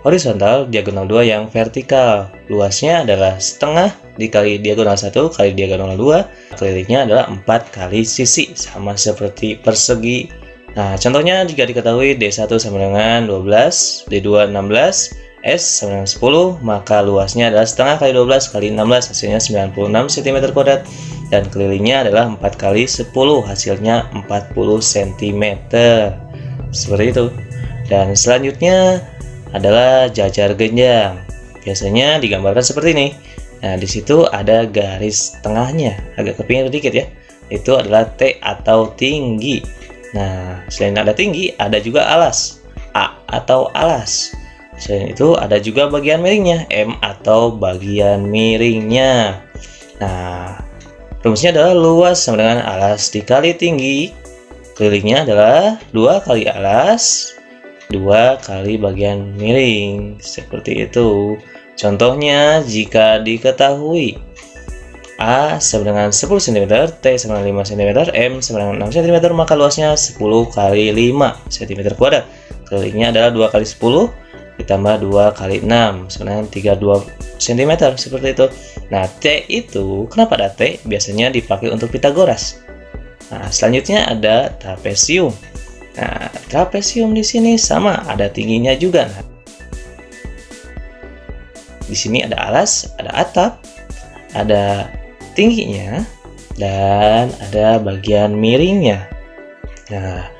horizontal, diagonal 2 yang vertikal. Luasnya adalah setengah dikali diagonal 1 kali diagonal 2. Kelilingnya adalah 4 kali sisi, sama seperti persegi. Nah, contohnya jika diketahui D1 sama dengan 12, D2 16, S sama dengan 10, maka luasnya adalah setengah kali 12 kali 16, hasilnya 96 cm², dan kelilingnya adalah 4 kali 10, hasilnya 40 cm. Seperti itu. Dan selanjutnya adalah jajar genjang. Biasanya digambarkan seperti ini. Nah, di situ ada garis tengahnya, agak ke pinggir dikit ya. Itu adalah T atau tinggi. Nah, selain ada tinggi, ada juga alas, A atau alas. Selain itu, ada juga bagian miringnya, M atau bagian miringnya. Nah, rumusnya adalah luas sama dengan alas dikali tinggi. Kelilingnya adalah 2 kali alas, 2 kali bagian miring. Seperti itu. Contohnya, jika diketahui A sama dengan 10 cm, T sama dengan 5 cm, M sama dengan 6 cm, maka luasnya 10 kali 5 cm². Kelilingnya adalah 2 kali 10 ditambah 2 kali 6 sama dengan 32 cm, seperti itu. Nah, T itu, kenapa ada T? Biasanya dipakai untuk Pitagoras. Nah, selanjutnya ada trapesium. Nah, trapesium di sini sama, ada tingginya juga. Nah, di sini ada alas, ada atap, ada tingginya, dan ada bagian miringnya. Nah,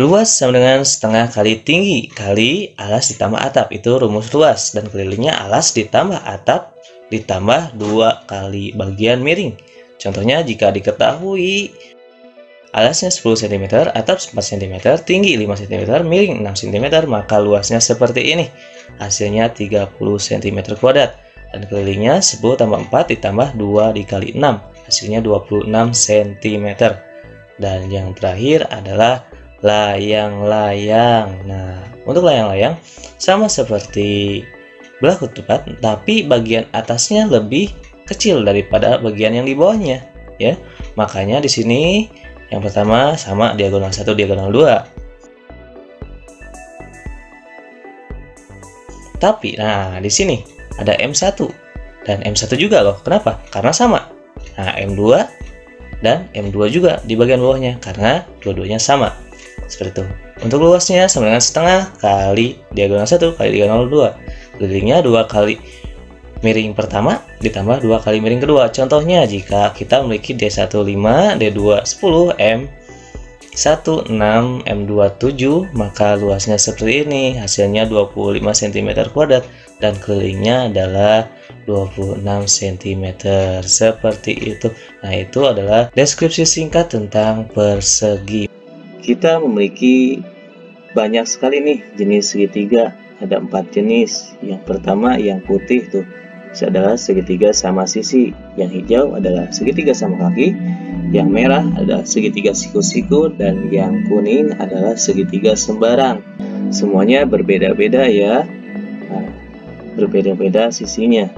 luas sama dengan setengah kali tinggi kali alas ditambah atap. Itu rumus luas, dan kelilingnya alas ditambah atap ditambah 2 kali bagian miring. Contohnya, jika diketahui alasnya 10 cm, atap 4 cm, tinggi 5 cm, miring 6 cm, maka luasnya seperti ini. Hasilnya 30 cm². Dan kelilingnya 10 tambah 4 ditambah 2 dikali 6, hasilnya 26 cm. Dan yang terakhir adalah layang-layang. Nah, untuk layang-layang sama seperti belah ketupat, tapi bagian atasnya lebih kecil daripada bagian yang di bawahnya, ya. Makanya di sini yang pertama sama diagonal 1, diagonal 2. Tapi, nah, di sini ada M1 dan M1 juga loh. Kenapa? Karena sama. Nah, M2 dan M2 juga di bagian bawahnya karena dua-duanya sama. Seperti itu. Untuk luasnya sama dengan setengah kali diagonal 1 kali diagonal 2. Kelilingnya 2 kali miring pertama ditambah 2 kali miring kedua. Contohnya, jika kita memiliki D1 5, D2 10, M1 6, M2 7, maka luasnya seperti ini. Hasilnya 25 cm² dan kelilingnya adalah 26 cm. Seperti itu. Nah, itu adalah deskripsi singkat tentang persegi. Kita memiliki banyak sekali nih jenis segitiga. Ada 4 jenis. Yang pertama yang putih tuh adalah segitiga sama sisi, yang hijau adalah segitiga sama kaki, yang merah adalah segitiga siku-siku, dan yang kuning adalah segitiga sembarang. Semuanya berbeda-beda ya. Nah, berbeda-beda sisinya.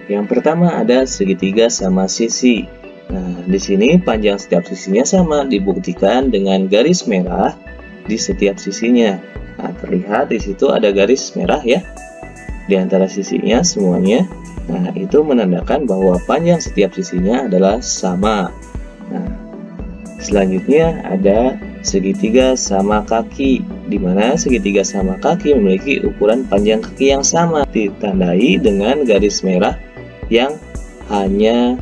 Yang pertama ada segitiga sama sisi. Nah, di sini panjang setiap sisinya sama, dibuktikan dengan garis merah di setiap sisinya. Nah, terlihat di situ ada garis merah ya di antara sisinya semuanya. Nah, itu menandakan bahwa panjang setiap sisinya adalah sama. Nah, selanjutnya ada segitiga sama kaki, di mana segitiga sama kaki memiliki ukuran panjang kaki yang sama, ditandai dengan garis merah yang hanya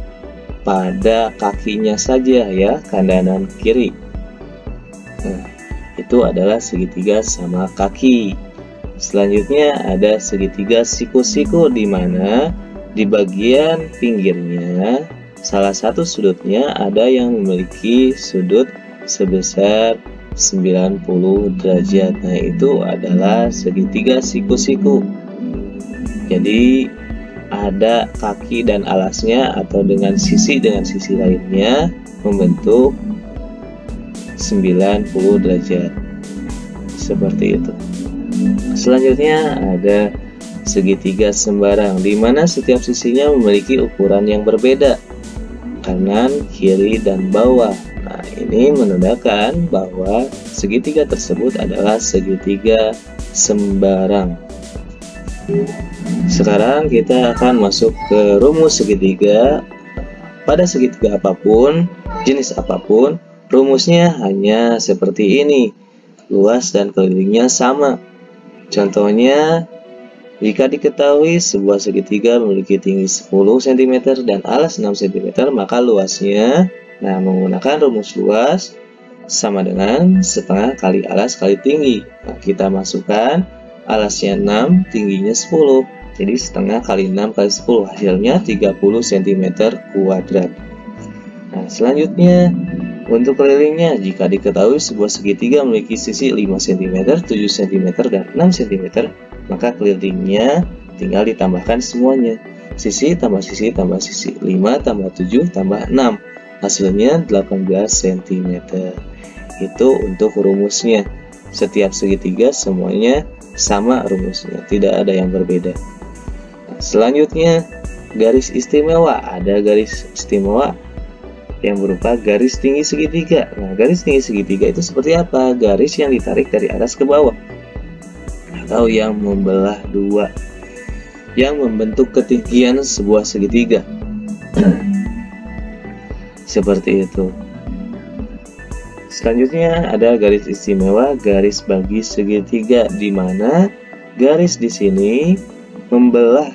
pada kakinya saja ya, kanan kiri. Nah, itu adalah segitiga sama kaki. Selanjutnya ada segitiga siku-siku, di mana di bagian pinggirnya salah satu sudutnya ada yang memiliki sudut sebesar 90 derajat. Nah, itu adalah segitiga siku-siku. Jadi ada kaki dan alasnya atau dengan sisi lainnya membentuk 90 derajat. Seperti itu. Selanjutnya ada segitiga sembarang, di mana setiap sisinya memiliki ukuran yang berbeda, kanan, kiri, dan bawah. Nah, ini menandakan bahwa segitiga tersebut adalah segitiga sembarang. Sekarang kita akan masuk ke rumus segitiga. Pada segitiga apapun, jenis apapun, rumusnya hanya seperti ini. Luas dan kelilingnya sama. Contohnya, jika diketahui sebuah segitiga memiliki tinggi 10 cm dan alas 6 cm, maka luasnya, menggunakan rumus luas sama dengan setengah kali alas kali tinggi. Nah, kita masukkan alasnya 6, tingginya 10. Jadi setengah kali 6 kali 10, hasilnya 30 cm kuadrat. Nah, selanjutnya untuk kelilingnya, jika diketahui sebuah segitiga memiliki sisi 5 cm, 7 cm, dan 6 cm, maka kelilingnya tinggal ditambahkan semuanya. Sisi tambah sisi tambah sisi, 5 tambah 7 tambah 6, hasilnya 18 cm. Itu untuk rumusnya. Setiap segitiga semuanya sama rumusnya, tidak ada yang berbeda. Nah, selanjutnya garis istimewa. Ada garis istimewa yang berupa garis tinggi segitiga. Nah, garis tinggi segitiga itu seperti apa? Garis yang ditarik dari atas ke bawah, atau yang membelah dua, yang membentuk ketinggian sebuah segitiga. Seperti itu. Selanjutnya ada garis istimewa, garis bagi segitiga, di mana garis di sini membelah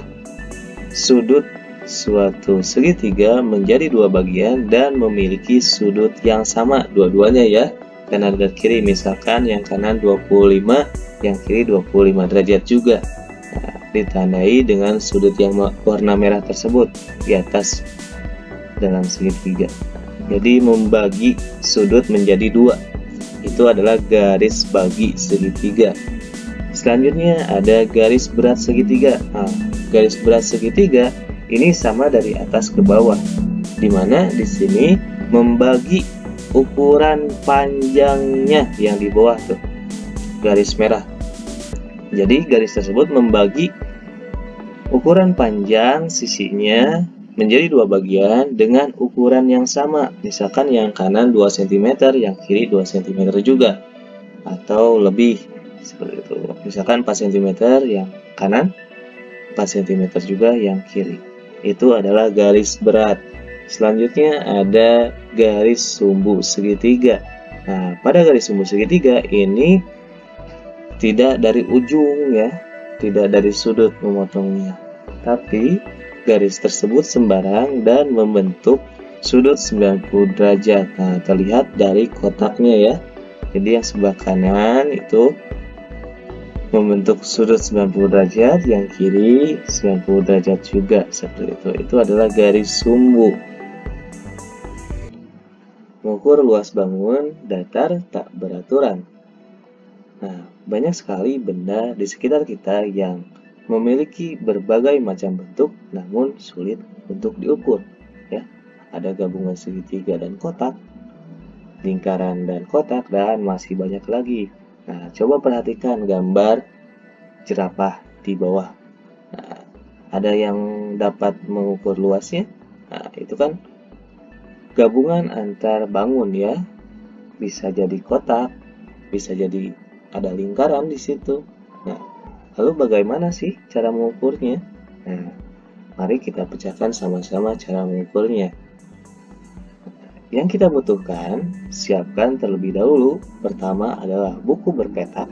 sudut suatu segitiga menjadi dua bagian dan memiliki sudut yang sama dua-duanya ya, kanan dan kiri. Misalkan yang kanan 25, yang kiri 25 derajat juga. Nah, ditandai dengan sudut yang warna merah tersebut di atas dalam segitiga. Jadi membagi sudut menjadi dua, itu adalah garis bagi segitiga. Selanjutnya ada garis berat segitiga. Nah, garis berat segitiga ini sama dari atas ke bawah, dimana di sini membagi ukuran panjangnya yang di bawah tuh, garis merah. Jadi garis tersebut membagi ukuran panjang sisinya menjadi dua bagian dengan ukuran yang sama. Misalkan yang kanan 2 cm, yang kiri 2 cm juga, atau lebih seperti itu. Misalkan 4 cm yang kanan, 4 cm juga yang kiri. Itu adalah garis berat. Selanjutnya ada garis sumbu segitiga. Nah, pada garis sumbu segitiga ini tidak dari ujung ya, tidak dari sudut memotongnya, tapi garis tersebut sembarang dan membentuk sudut 90 derajat. Nah, terlihat dari kotaknya ya. Jadi yang sebelah kanan itu membentuk sudut 90 derajat, yang kiri 90 derajat juga, seperti itu. Itu adalah garis sumbu. Mengukur luas bangun datar tak beraturan. Nah, banyak sekali benda di sekitar kita yang memiliki berbagai macam bentuk namun sulit untuk diukur ya. Ada gabungan segitiga dan kotak, lingkaran dan kotak, dan masih banyak lagi. Nah, coba perhatikan gambar jerapah di bawah. Nah, ada yang dapat mengukur luasnya. Nah, itu kan gabungan antar bangun ya. Bisa jadi kotak, bisa jadi ada lingkaran di situ. Nah, lalu bagaimana sih cara mengukurnya? Nah, mari kita pecahkan sama-sama cara mengukurnya. Yang kita butuhkan, siapkan terlebih dahulu. Pertama adalah buku berpetak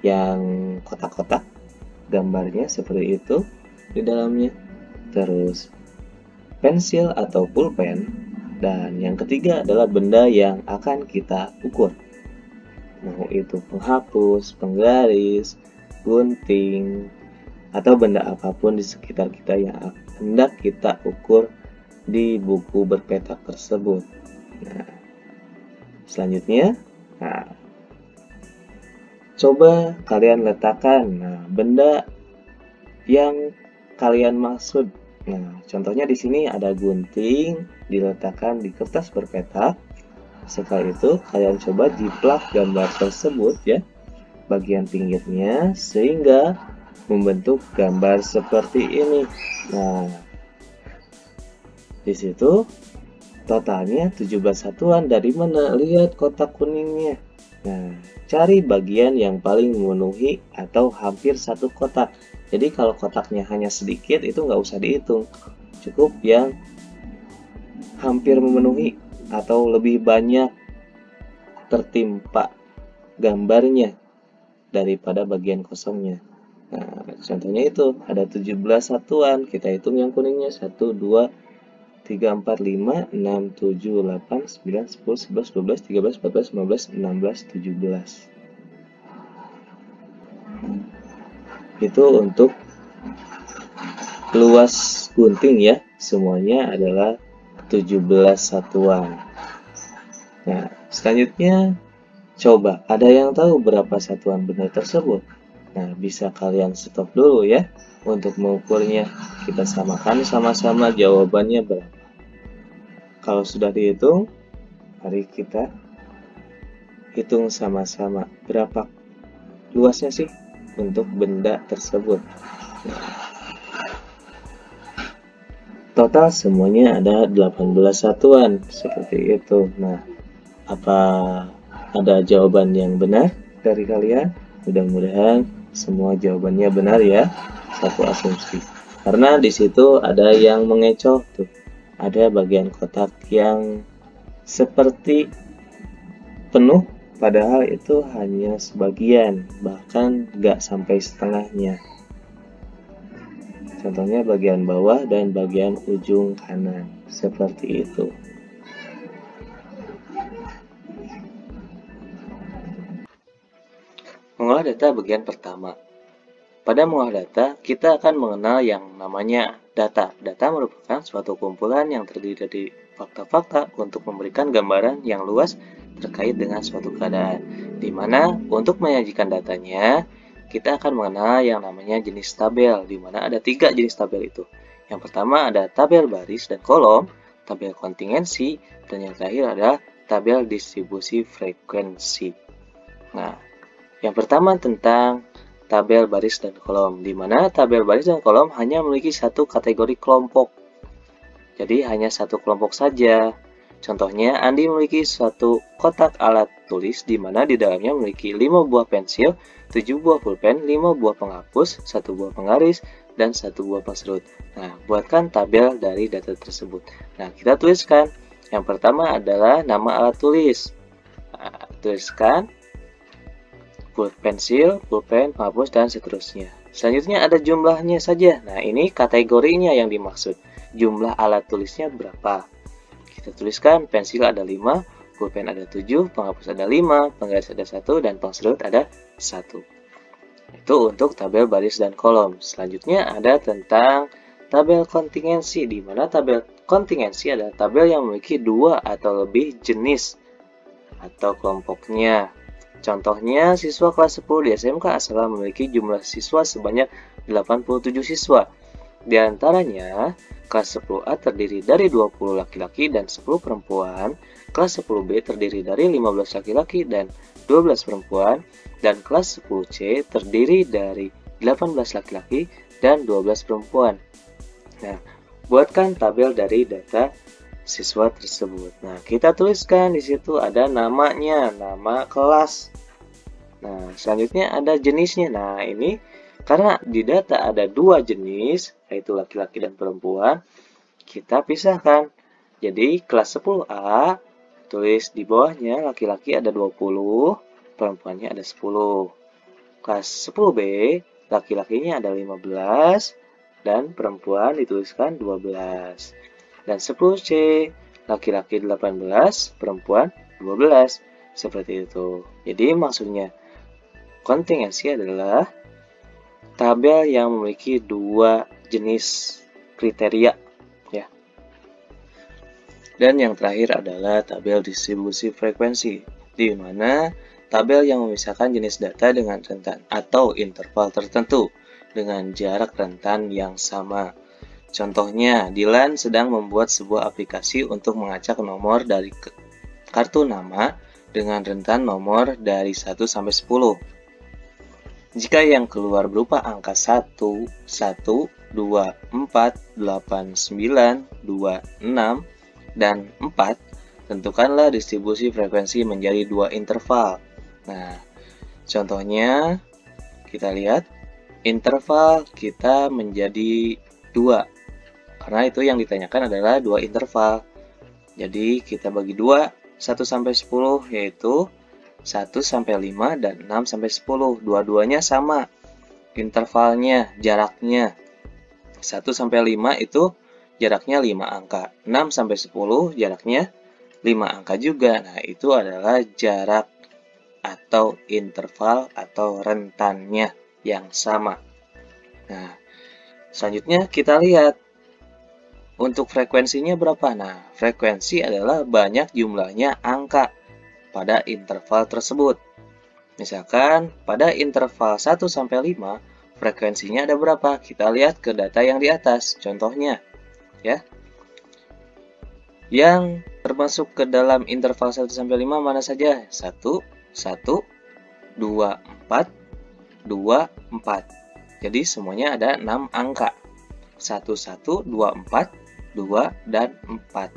yang kotak-kotak, gambarnya seperti itu di dalamnya. Terus pensil atau pulpen. Dan yang ketiga adalah benda yang akan kita ukur. Mau itu penghapus, penggaris, gunting, atau benda apapun di sekitar kita yang hendak kita ukur di buku berpetak tersebut. Nah, selanjutnya, coba kalian letakkan benda yang kalian maksud. Nah, contohnya di sini ada gunting diletakkan di kertas berpetak. Setelah itu kalian coba jiplak gambar tersebut ya. bagian pinggirnya sehingga membentuk gambar seperti ini. Nah, di situ totalnya 17 satuan. Dari mana? Lihat kotak kuningnya. Nah, cari bagian yang paling memenuhi atau hampir satu kotak. Jadi kalau kotaknya hanya sedikit itu nggak usah dihitung, cukup yang hampir memenuhi atau lebih banyak tertimpa gambarnya daripada bagian kosongnya. Nah, contohnya itu ada 17 satuan. Kita hitung yang kuningnya 1, 2, 3, 4, 5, 6, 7, 8, 9, 10, 11, 12, 13, 14, 15, 16, 17. Itu untuk luas gunting ya, semuanya adalah 17 satuan. Nah, selanjutnya coba, ada yang tahu berapa satuan benda tersebut? Nah, bisa kalian stop dulu ya untuk mengukurnya. Kita samakan sama-sama jawabannya berapa. Kalau sudah dihitung, mari kita hitung sama-sama berapa luasnya sih untuk benda tersebut. Total semuanya ada 18 satuan seperti itu. Nah, apa ada jawaban yang benar dari kalian? Mudah-mudahan semua jawabannya benar ya. Satu asumsi. Karena di situ ada yang mengecoh tuh. Ada bagian kotak yang seperti penuh, padahal itu hanya sebagian, bahkan nggak sampai setengahnya. Contohnya bagian bawah dan bagian ujung kanan, seperti itu. Mengolah data bagian pertama. Pada mengolah data, kita akan mengenal yang namanya data. Data merupakan suatu kumpulan yang terdiri dari fakta-fakta untuk memberikan gambaran yang luas terkait dengan suatu keadaan. Di mana untuk menyajikan datanya, kita akan mengenal yang namanya jenis tabel, di mana ada 3 jenis tabel itu. Yang pertama ada tabel baris dan kolom, tabel kontingensi, dan yang terakhir adalah tabel distribusi frekuensi. Nah, yang pertama tentang tabel baris dan kolom, di mana tabel baris dan kolom hanya memiliki satu kategori kelompok. Jadi hanya satu kelompok saja. Contohnya, Andi memiliki suatu kotak alat tulis di mana di dalamnya memiliki 5 buah pensil, 7 buah pulpen, 5 buah penghapus, 1 buah penggaris, dan 1 buah penserut. Nah, buatkan tabel dari data tersebut. Nah, kita tuliskan. Yang pertama adalah nama alat tulis. Nah, tuliskan pensil, pulpen, penghapus, dan seterusnya. Selanjutnya ada jumlahnya saja. Nah, ini kategorinya yang dimaksud. Jumlah alat tulisnya berapa? Kita tuliskan pensil ada 5, pulpen ada 7, penghapus ada 5, penggaris ada 1, dan penserut ada 1. Itu untuk tabel baris dan kolom. Selanjutnya ada tentang tabel kontingensi, di mana tabel kontingensi adalah tabel yang memiliki 2 atau lebih jenis atau kelompoknya. Contohnya, siswa kelas 10 di SMK Assalam memiliki jumlah siswa sebanyak 87 siswa. Di antaranya, kelas 10A terdiri dari 20 laki-laki dan 10 perempuan, kelas 10B terdiri dari 15 laki-laki dan 12 perempuan, dan kelas 10C terdiri dari 18 laki-laki dan 12 perempuan. Nah, buatkan tabel dari data siswa tersebut. Nah, kita tuliskan di situ ada namanya, nama kelas. Nah, selanjutnya ada jenisnya. Nah, ini karena di data ada 2 jenis, yaitu laki-laki dan perempuan, kita pisahkan. Jadi, kelas 10A, tulis di bawahnya laki-laki ada 20, perempuannya ada 10. Kelas 10B, laki-lakinya ada 15, dan perempuan dituliskan 12. Dan 10C, laki-laki 18, perempuan 12. Seperti itu. Jadi maksudnya, kontingensi adalah tabel yang memiliki 2 jenis kriteria. Ya. Dan yang terakhir adalah tabel distribusi frekuensi, di mana tabel yang memisahkan jenis data dengan rentan atau interval tertentu dengan jarak rentan yang sama. Contohnya, Dilan sedang membuat sebuah aplikasi untuk mengacak nomor dari kartu nama dengan rentan nomor dari 1 sampai 10. Jika yang keluar berupa angka 1, 1, 2, 4, 8, 9, 2, 6, dan 4, tentukanlah distribusi frekuensi menjadi dua interval. Nah, contohnya kita lihat interval kita menjadi 2. Karena itu yang ditanyakan adalah dua interval. Jadi kita bagi 2, 1 sampai 10 yaitu 1 sampai 5 dan 6 sampai 10. Dua-duanya sama intervalnya, jaraknya. 1 sampai 5 itu jaraknya 5 angka. 6 sampai 10 jaraknya 5 angka juga. Nah, itu adalah jarak atau interval atau rentannya yang sama. Nah, selanjutnya kita lihat untuk frekuensinya berapa. Nah, frekuensi adalah banyak jumlahnya angka pada interval tersebut. Misalkan pada interval 1 sampai 5 frekuensinya ada berapa? Kita lihat ke data yang di atas. Contohnya ya. Yang termasuk ke dalam interval 1 sampai 5 mana saja? 1 1 2 4 2 4. Jadi semuanya ada 6 angka. 1 1 2 4 2 dan 4.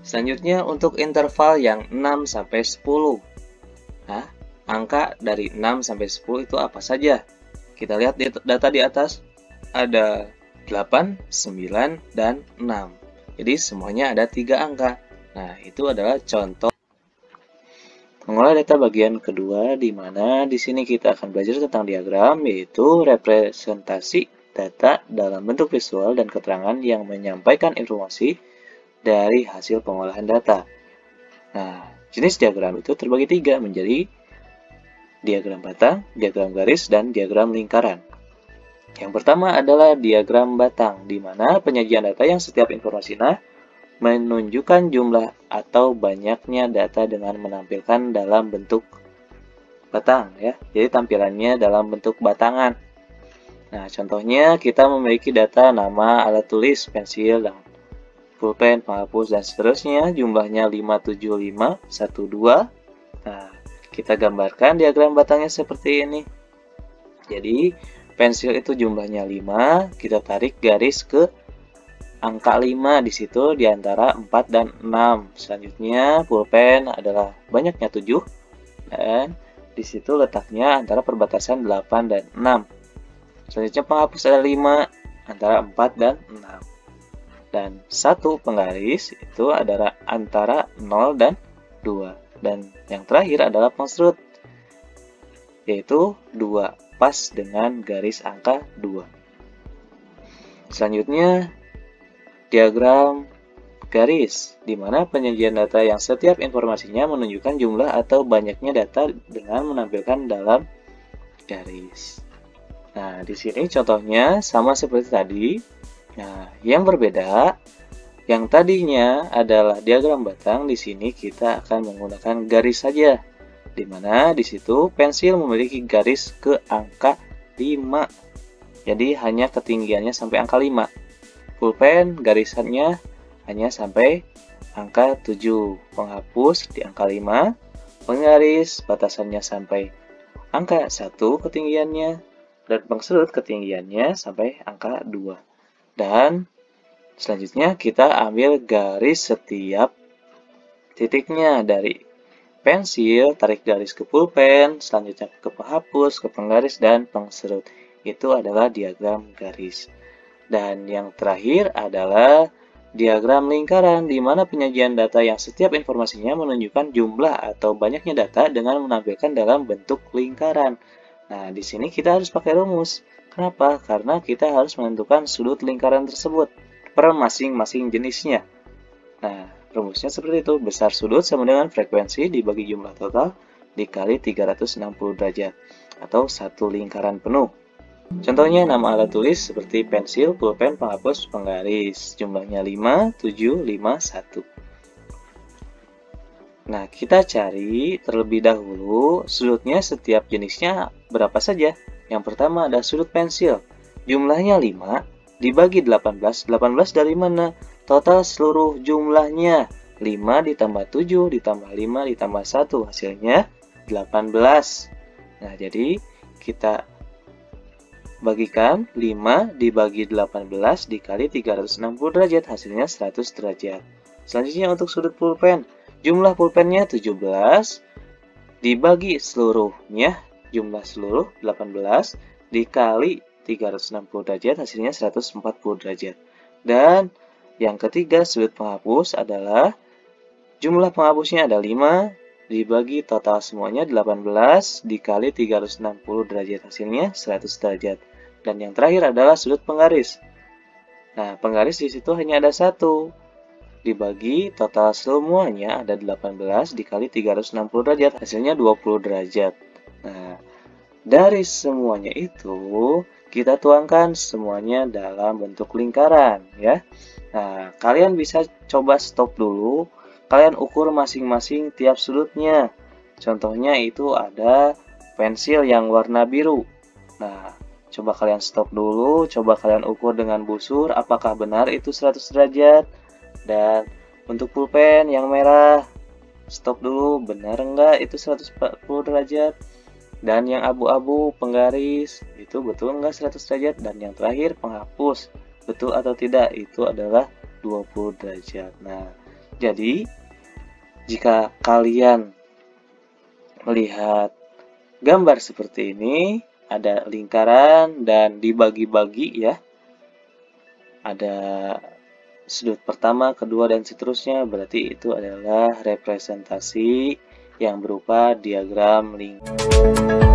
Selanjutnya untuk interval yang 6 sampai 10. Nah, angka dari 6 sampai 10 itu apa saja? Kita lihat di data di atas. Ada 8, 9, dan 6. Jadi semuanya ada 3 angka. Nah, itu adalah contoh mengolah data bagian kedua, di mana di sini kita akan belajar tentang diagram, yaitu representasi data dalam bentuk visual dan keterangan yang menyampaikan informasi dari hasil pengolahan data. Nah, jenis diagram itu terbagi 3 menjadi diagram batang, diagram garis, dan diagram lingkaran. Yang pertama adalah diagram batang, di mana penyajian data yang setiap informasi menunjukkan jumlah atau banyaknya data dengan menampilkan dalam bentuk batang ya. Jadi tampilannya dalam bentuk batangan. Nah, contohnya kita memiliki data nama, alat tulis, pensil, dan pulpen, penghapus, dan seterusnya. Jumlahnya 575, 12. Nah, kita gambarkan diagram batangnya seperti ini. Jadi, pensil itu jumlahnya 5. Kita tarik garis ke angka 5 di situ di antara 4 dan 6. Selanjutnya, pulpen adalah banyaknya 7. Dan di situ letaknya antara perbatasan 8 dan 6. Selanjutnya, penghapus ada 5 antara 4 dan 6. Dan 1 penggaris itu adalah antara 0 dan 2. Dan yang terakhir adalah pengserut, yaitu 2 pas dengan garis angka 2. Selanjutnya, diagram garis, di mana penyajian data yang setiap informasinya menunjukkan jumlah atau banyaknya data dengan menampilkan dalam garis. Nah, di sini contohnya sama seperti tadi. Nah, yang berbeda, yang tadinya adalah diagram batang, di sini kita akan menggunakan garis saja, di mana di situ pensil memiliki garis ke angka 5. Jadi hanya ketinggiannya sampai angka 5. Pulpen garisannya hanya sampai angka 7. Penghapus di angka 5. Penggaris batasannya sampai angka 1 ketinggiannya, dan pengserut ketinggiannya sampai angka 2. Dan selanjutnya kita ambil garis setiap titiknya dari pensil, tarik garis ke pulpen, selanjutnya ke penghapus, ke penggaris, dan pengserut. Itu adalah diagram garis. Dan yang terakhir adalah diagram lingkaran, di mana penyajian data yang setiap informasinya menunjukkan jumlah atau banyaknya data dengan menampilkan dalam bentuk lingkaran. Nah, di sini kita harus pakai rumus. Kenapa? Karena kita harus menentukan sudut lingkaran tersebut per masing-masing jenisnya. Nah, rumusnya seperti itu. Besar sudut sama dengan frekuensi dibagi jumlah total dikali 360 derajat atau satu lingkaran penuh. Contohnya nama alat tulis seperti pensil, pulpen, penghapus, penggaris. Jumlahnya 5, 7, 5, 1. Nah, kita cari terlebih dahulu sudutnya setiap jenisnya berapa saja. Yang pertama ada sudut pensil. Jumlahnya 5 dibagi 18. 18 dari mana? Total seluruh jumlahnya 5 ditambah 7 ditambah 5 ditambah 1. Hasilnya 18. Nah, jadi kita Bagikan 5 dibagi 18 dikali 360 derajat, hasilnya 100 derajat. Selanjutnya untuk sudut pulpen, jumlah pulpennya 17 dibagi seluruhnya, jumlah seluruh 18 dikali 360 derajat, hasilnya 140 derajat. Dan yang ketiga, sudut penghapus adalah jumlah penghapusnya ada 5 dibagi total semuanya 18 dikali 360 derajat, hasilnya 100 derajat. Dan yang terakhir adalah sudut penggaris. Nah, penggaris di situ hanya ada 1 dibagi total semuanya ada 18 dikali 360 derajat, hasilnya 20 derajat. Nah, dari semuanya itu kita tuangkan semuanya dalam bentuk lingkaran ya. Nah, kalian bisa coba stop dulu. Kalian ukur masing-masing tiap sudutnya. Contohnya itu ada pensil yang warna biru. Nah, coba kalian stop dulu, coba kalian ukur dengan busur apakah benar itu 100 derajat. Dan untuk pulpen yang merah, stop dulu, benar enggak itu 140 derajat. Dan yang abu-abu penggaris, itu betul enggak 100 derajat. Dan yang terakhir penghapus, betul atau tidak itu adalah 20 derajat. Nah, jadi jika kalian melihat gambar seperti ini, ada lingkaran dan dibagi-bagi ya. Ada sudut pertama, kedua, dan seterusnya, berarti itu adalah representasi yang berupa diagram lingkaran.